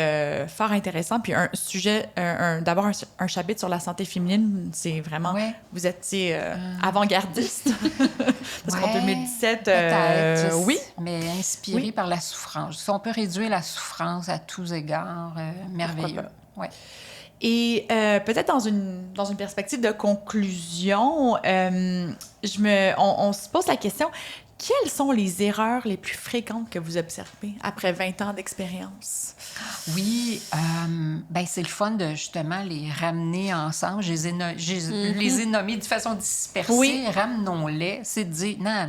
fort intéressant. Puis un sujet, d'abord un chapitre sur la santé féminine, c'est vraiment... Vous êtes avant-gardiste. Parce qu'en 2017, oui. Mais inspiré par la souffrance. Si on peut réduire la souffrance à tous égards, merveilleux. Ouais. Et peut-être dans une perspective de conclusion, on se pose la question, quelles sont les erreurs les plus fréquentes que vous observez après 20 ans d'expérience? Oui, c'est le fun de justement les ramener ensemble. Je les ai nommés de façon dispersée. Oui. Ramenons-les. C'est de dire, non,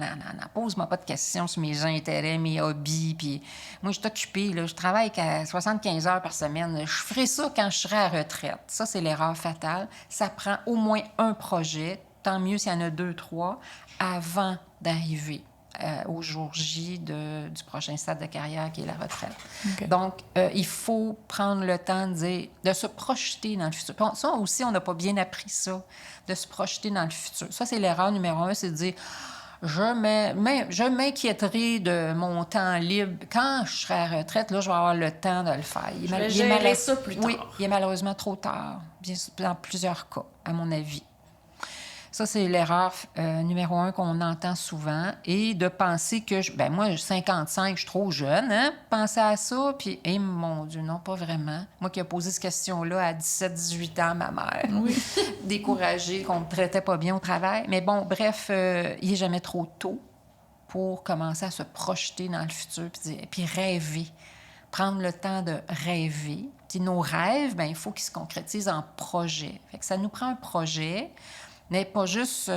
pose-moi pas de questions sur mes intérêts, mes hobbies. Puis moi, je suis occupée, là, je travaille qu'à 75 heures par semaine. Je ferai ça quand je serai à la retraite. Ça, c'est l'erreur fatale. Ça prend au moins un projet, tant mieux s'il y en a 2, 3, avant d'arriver au jour J du prochain stade de carrière qui est la retraite. Okay. Donc, il faut prendre le temps de se projeter dans le futur. Ça aussi, on n'a pas bien appris ça, de se projeter dans le futur. Ça, c'est l'erreur numéro 1, c'est de dire je m'inquiéterai de mon temps libre. Quand je serai à la retraite, là, je vais avoir le temps de le faire. Je vais gérer ça plus tard. Oui, il est malheureusement trop tard, dans plusieurs cas, à mon avis. Ça, c'est l'erreur numéro 1 qu'on entend souvent. Et de penser que, moi, 55, je suis trop jeune, hein? Penser à ça, puis, mon Dieu, non, pas vraiment. Moi qui ai posé cette question-là à 17, 18 ans, ma mère. Oui. Découragée, qu'on me traitait pas bien au travail. Mais bon, bref, il n'est jamais trop tôt pour commencer à se projeter dans le futur, puis rêver. Prendre le temps de rêver. Puis nos rêves, il faut qu'ils se concrétisent en projet. Fait que ça nous prend un projet. N'est pas juste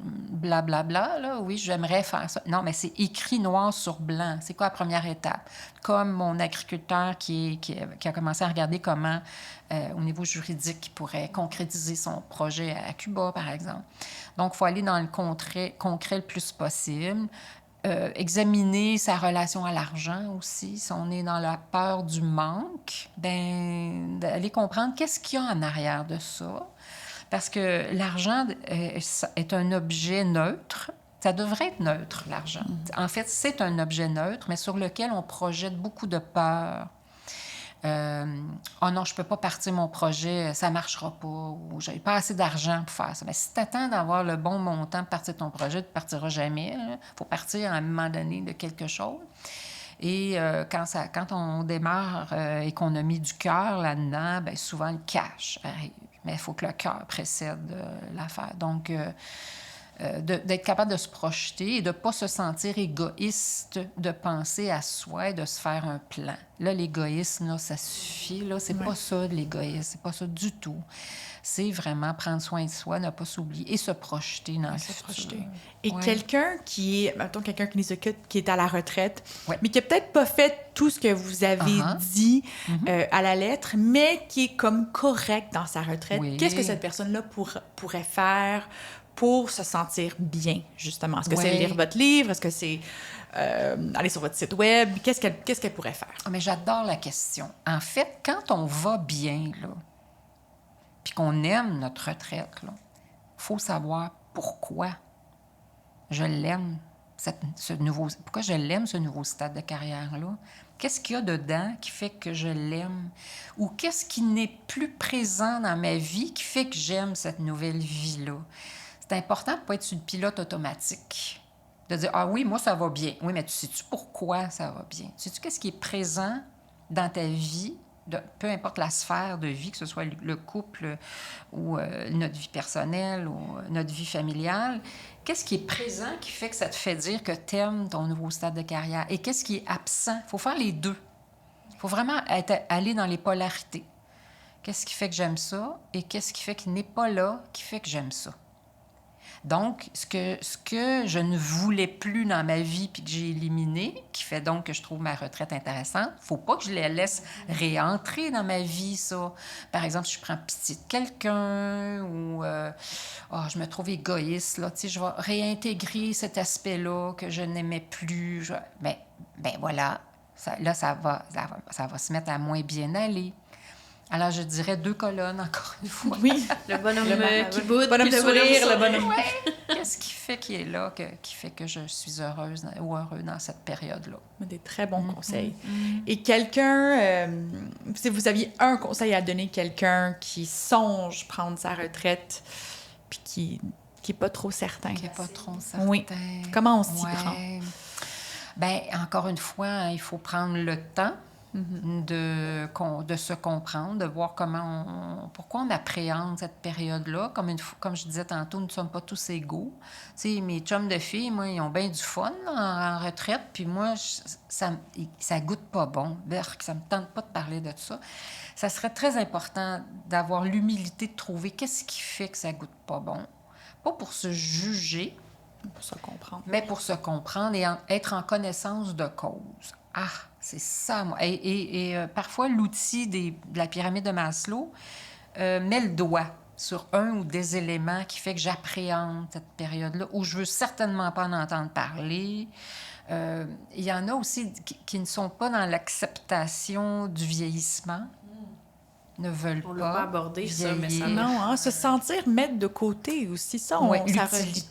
blablabla, là, oui, j'aimerais faire ça. Non, mais c'est écrit noir sur blanc. C'est quoi la première étape? Comme mon agriculteur qui a commencé à regarder comment, au niveau juridique, il pourrait concrétiser son projet à Cuba, par exemple. Donc, il faut aller dans le concret le plus possible. Examiner sa relation à l'argent aussi. Si on est dans la peur du manque, d'aller comprendre qu'est-ce qu'il y a en arrière de ça. Parce que l'argent est un objet neutre. Ça devrait être neutre, l'argent. En fait, c'est un objet neutre, mais sur lequel on projette beaucoup de peur. Oh non, je ne peux pas partir mon projet, ça ne marchera pas, ou j'ai pas assez d'argent pour faire ça. Mais si tu attends d'avoir le bon montant pour partir ton projet, tu ne partiras jamais. Il faut partir à un moment donné de quelque chose. Et quand on démarre et qu'on a mis du cœur là-dedans, souvent le cash arrive. Mais il faut que le cœur précède l'affaire. Donc, d'être capable de se projeter et de ne pas se sentir égoïste, de penser à soi et de se faire un plan. Là, l'égoïsme, là, ça suffit. Là, c'est pas ça, l'égoïsme. C'est pas ça du tout. C'est vraiment prendre soin de soi, ne pas s'oublier et se projeter dans le futur. Et quelqu'un qui est, mettons, quelqu'un qui nous écoute, qui est à la retraite, mais qui n'a peut-être pas fait tout ce que vous avez dit à la lettre, mais qui est comme correct dans sa retraite, qu'est-ce que cette personne-là pourrait faire pour se sentir bien, justement? Est-ce que c'est lire votre livre? Est-ce que c'est aller sur votre site web? Qu'est-ce qu'elle pourrait faire? Mais j'adore la question. En fait, quand on va bien, là, puis qu'on aime notre retraite, il faut savoir pourquoi je l'aime. pourquoi je l'aime, ce nouveau stade de carrière-là? Qu'est-ce qu'il y a dedans qui fait que je l'aime? Ou qu'est-ce qui n'est plus présent dans ma vie qui fait que j'aime cette nouvelle vie-là? C'est important de ne pas être sur le pilote automatique. De dire, ah oui, moi, ça va bien. Oui, mais tu sais-tu pourquoi ça va bien? Sais-tu qu'est-ce qui est présent dans ta vie, peu importe la sphère de vie, que ce soit le couple ou notre vie personnelle ou notre vie familiale? Qu'est-ce qui est présent qui fait que ça te fait dire que tu aimes ton nouveau stade de carrière? Et qu'est-ce qui est absent? Il faut faire les deux. Il faut vraiment aller dans les polarités. Qu'est-ce qui fait que j'aime ça? Et qu'est-ce qui fait qu'il n'est pas là, qui fait que j'aime ça? Donc, ce que je ne voulais plus dans ma vie puis que j'ai éliminé, qui fait donc que je trouve ma retraite intéressante, il ne faut pas que je la laisse réentrer dans ma vie, ça. Par exemple, si je prends pitié de quelqu'un ou je me trouve égoïste, là, je vais réintégrer cet aspect-là que je n'aimais plus. Ben voilà, ça va se mettre à moins bien aller. Alors, je dirais 2 colonnes, encore une fois. Oui. Le bonhomme qui le boude, bonhomme puis sourire, le bonhomme... Ouais. Qu'est-ce qui fait qu'il est là, qui fait que je suis heureuse ou heureux dans cette période-là? Des très bons conseils. Et quelqu'un, si vous aviez un conseil à donner à quelqu'un qui songe prendre sa retraite, puis qui n'est pas trop certain. Qui n'est pas trop certain. Oui. Comment on s'y prend? Bien, encore une fois, il faut prendre le temps de se comprendre, de voir pourquoi on appréhende cette période-là. Comme je disais tantôt, nous ne sommes pas tous égaux. Tu sais, mes chums de filles, moi, ils ont bien du fun là, en retraite, puis moi, ça goûte pas bon. Ça me tente pas de parler de ça. Ça serait très important d'avoir l'humilité de trouver qu'est-ce qui fait que ça goûte pas bon. Pas pour se juger, pour se comprendre. Mais pour se comprendre et être en connaissance de cause. Ah, c'est ça, moi. Et parfois, l'outil de la pyramide de Maslow met le doigt sur un ou des éléments qui fait que j'appréhende cette période-là, où je veux certainement pas en entendre parler. Il y en a aussi qui ne sont pas dans l'acceptation du vieillissement, ne veulent on l'a pas abordé, ça, mais ça... Non, se sentir mettre de côté aussi, ça,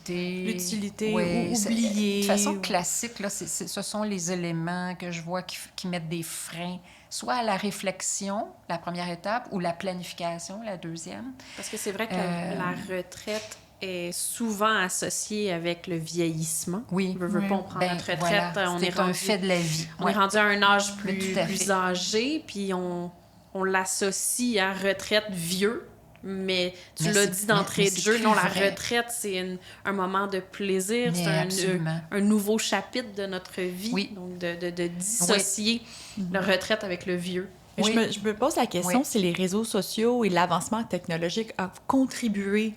l'utilité, ou oublier. De façon classique, là, ce sont les éléments que je vois qui mettent des freins, soit à la réflexion, la première étape, ou la planification, la deuxième. Parce que c'est vrai que la retraite est souvent associée avec le vieillissement. Oui. On veut pas prendre notre retraite. Voilà, on est un fait de la vie. On est rendu à un âge plus âgé, puis on l'associe à retraite vieux, mais tu l'as dit d'entrée de jeu, non, la retraite, c'est un moment de plaisir, c'est un nouveau chapitre de notre vie, donc de dissocier la retraite avec le vieux. Je me pose la question si les réseaux sociaux et l'avancement technologique ont contribué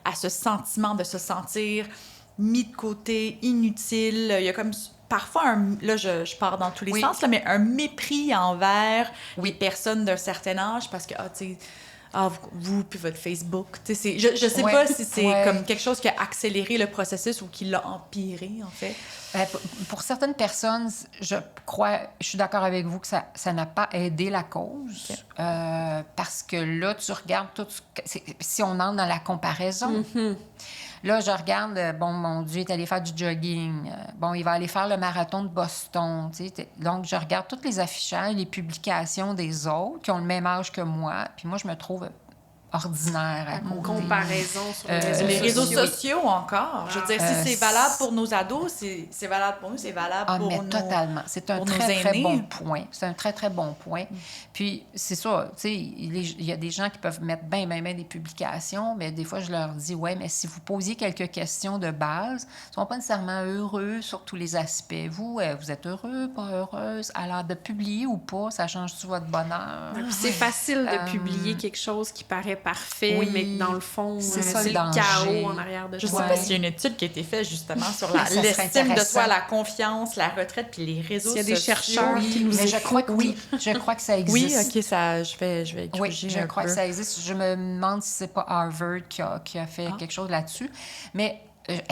à ce sentiment de se sentir mis de côté, inutile. Il y a comme... Parfois, là, je pars dans tous les sens, là, mais un mépris envers les personnes d'un certain âge parce que, tu sais, vous puis votre Facebook, tu sais, je sais pas si c'est comme quelque chose qui a accéléré le processus ou qui l'a empiré, en fait. Pour certaines personnes, je suis d'accord avec vous que ça n'a pas aidé la cause, parce que là, tu regardes tout... Si on entre dans la comparaison... Là, je regarde, mon Dieu, il est allé faire du jogging. Il va aller faire le marathon de Boston. Donc, je regarde tous les affichages, les publications des autres qui ont le même âge que moi. Puis moi, je me trouve ordinaire à côté. Comparaison sur les réseaux sociaux encore. Je veux dire, si c'est valable pour nos ados, c'est valable pour nous, c'est valable pour nos... totalement. C'est un très bon point. C'est un très, très bon point. Puis, c'est ça, tu sais, il y a des gens qui peuvent mettre bien des publications, mais des fois, je leur dis, mais si vous posiez quelques questions de base, ils ne sont pas nécessairement heureux sur tous les aspects. Vous êtes heureux, pas heureuse? Alors, de publier ou pas, ça change-tu votre bonheur? C'est facile de publier quelque chose qui paraît parfait, mais que dans le fond, c'est le chaos en arrière de toi. Je sais pas s'il y a une étude qui a été faite justement sur l'estime de soi, la confiance, la retraite, puis les réseaux sociaux. Il y a des chercheurs qui nous je crois que ça existe. Oui, OK, je vais corriger je crois que ça existe. Je me demande si c'est pas Harvard qui a fait quelque chose là-dessus. Mais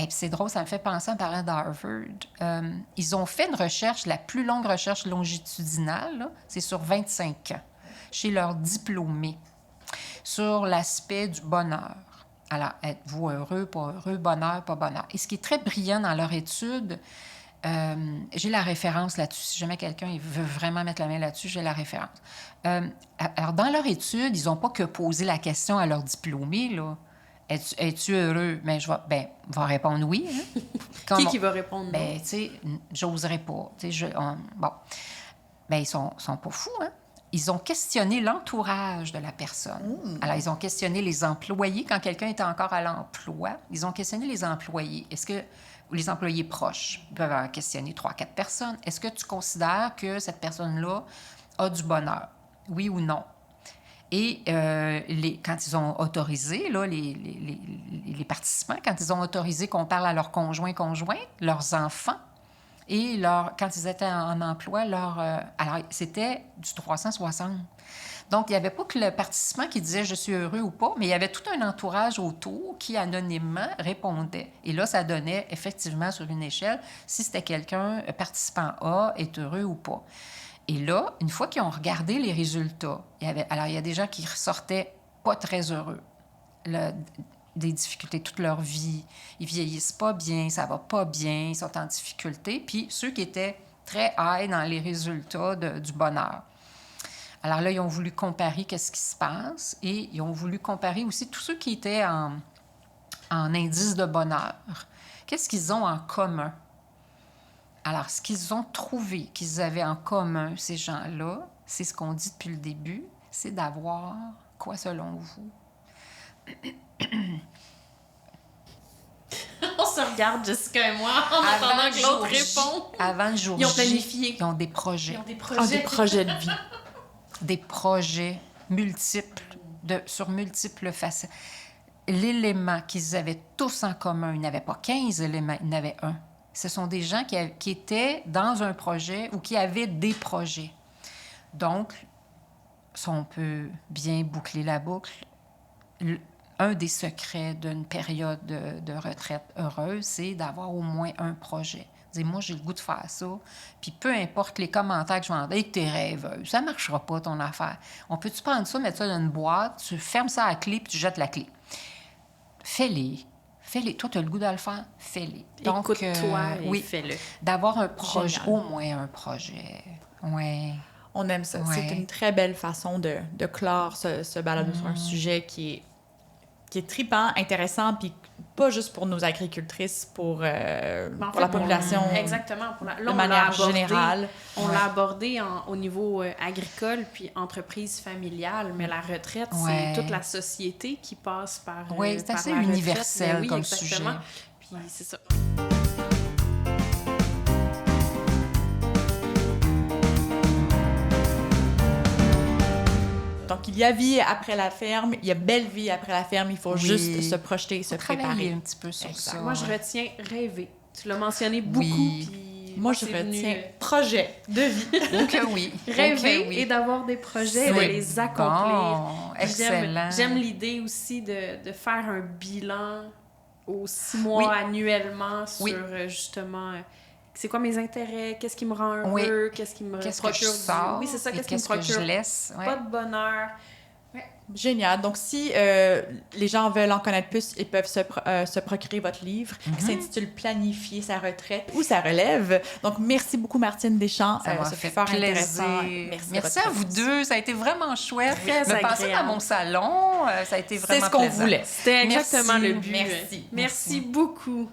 c'est drôle, ça me fait penser en parlant d'Harvard. Ils ont fait une recherche, la plus longue recherche longitudinale, là, c'est sur 25 ans, chez leurs diplômés, sur l'aspect du bonheur. Alors, êtes-vous heureux, pas heureux, bonheur, pas bonheur. Et ce qui est très brillant dans leur étude, j'ai la référence là-dessus. Si jamais quelqu'un il veut vraiment mettre la main là-dessus, j'ai la référence. Alors, dans leur étude, ils n'ont pas que posé la question à leurs diplômés, là. Es-tu heureux? Ben, va répondre oui. Hein? Qui va répondre non? Ben, tu sais, j'oserais pas. Bon. Ben, ils sont pas fous, hein? Ils ont questionné l'entourage de la personne. Alors, ils ont questionné les employés. Quand quelqu'un était encore à l'emploi, ils ont questionné les employés. Ou les employés proches? Ils peuvent avoir questionné 3-4 personnes. Est-ce que tu considères que cette personne-là a du bonheur? Oui ou non? Et quand ils ont autorisé, là, les participants, quand ils ont autorisé qu'on parle à leurs conjoints, leurs enfants, et quand ils étaient en emploi, alors, c'était du 360. Donc, il n'y avait pas que le participant qui disait « je suis heureux » ou pas, mais il y avait tout un entourage autour qui, anonymement, répondait. Et là, ça donnait effectivement sur une échelle si c'était quelqu'un, participant A, est heureux ou pas. Et là, une fois qu'ils ont regardé les résultats, il y a des gens qui ressortaient pas très heureux. Des difficultés toute leur vie. Ils vieillissent pas bien, ça va pas bien, ils sont en difficulté. Puis ceux qui étaient très high dans les résultats du bonheur. Alors là, ils ont voulu comparer qu'est-ce qui se passe et ils ont voulu comparer aussi tous ceux qui étaient en indice de bonheur. Qu'est-ce qu'ils ont en commun? Alors, ce qu'ils ont trouvé qu'ils avaient en commun, ces gens-là, c'est ce qu'on dit depuis le début, c'est d'avoir quoi selon vous? On se regarde, Jessica et moi, en attendant que l'autre réponde. Avant le jour J, ils ont planifié. Ils ont des projets. Ils ont des projets. Des projets de vie. Des projets multiples, sur multiples facettes. L'élément qu'ils avaient tous en commun, ils n'avaient pas 15 éléments, ils n'avaient un. Ce sont des gens qui étaient dans un projet ou qui avaient des projets. Donc, si on peut bien boucler la boucle, un des secrets d'une période de retraite heureuse, c'est d'avoir au moins un projet. Moi, j'ai le goût de faire ça. Puis peu importe les commentaires que je vais en dire, que t'es rêveuse, ça ne marchera pas, ton affaire. On peut-tu prendre ça, mettre ça dans une boîte, tu fermes ça à la clé, puis tu jettes la clé. Fais-les. Fais-les. Toi, tu as le goût de le faire, fais-les. Donc, écoute-toi et fais-le. D'avoir un projet, Génial. au moins un projet. Oui. On aime ça. Ouais. C'est une très belle façon de clore ce balado sur un sujet qui est tripant, intéressant, puis pas juste pour nos agricultrices, pour la population. Exactement. De manière générale. On l'a abordé au niveau agricole puis entreprise familiale, mais la retraite, c'est toute la société qui passe par oui, c'est par assez la universel retraite. comme exactement. sujet. Puis c'est ça. Donc, il y a vie après la ferme, il y a belle vie après la ferme, il faut juste se projeter, se préparer. Travailler un petit peu sur Exact. ça. Moi, je retiens rêver. Tu l'as mentionné beaucoup. Oui. Puis Moi, je c'est venu, retiens projet de vie. Donc oui. rêver Donc, oui. et d'avoir des projets, Oui. de les accomplir. Bon, excellent. J'aime l'idée aussi de faire un bilan aux 6 mois annuellement sur justement c'est quoi mes intérêts, qu'est-ce qui me rend heureux, qu'est-ce qui me qu'est-ce procure que je sors, oui, c'est ça, qu'est-ce qui me qu'est-ce que procure je laisse. Ouais. pas de bonheur. Génial. Donc, si les gens veulent en connaître plus, ils peuvent se procurer votre livre qui s'intitule « Planifier sa retraite » ou « sa relève ». Donc, merci beaucoup, Martine Deschamps. Ça m'a fut fait fort plaisir. intéressant. Merci à vous deux. Ça a été vraiment chouette. Très Me passer agréable. dans mon salon, ça a été vraiment C'est ce qu'on plaisant. voulait. C'était exactement Merci. le but. Merci. Merci beaucoup.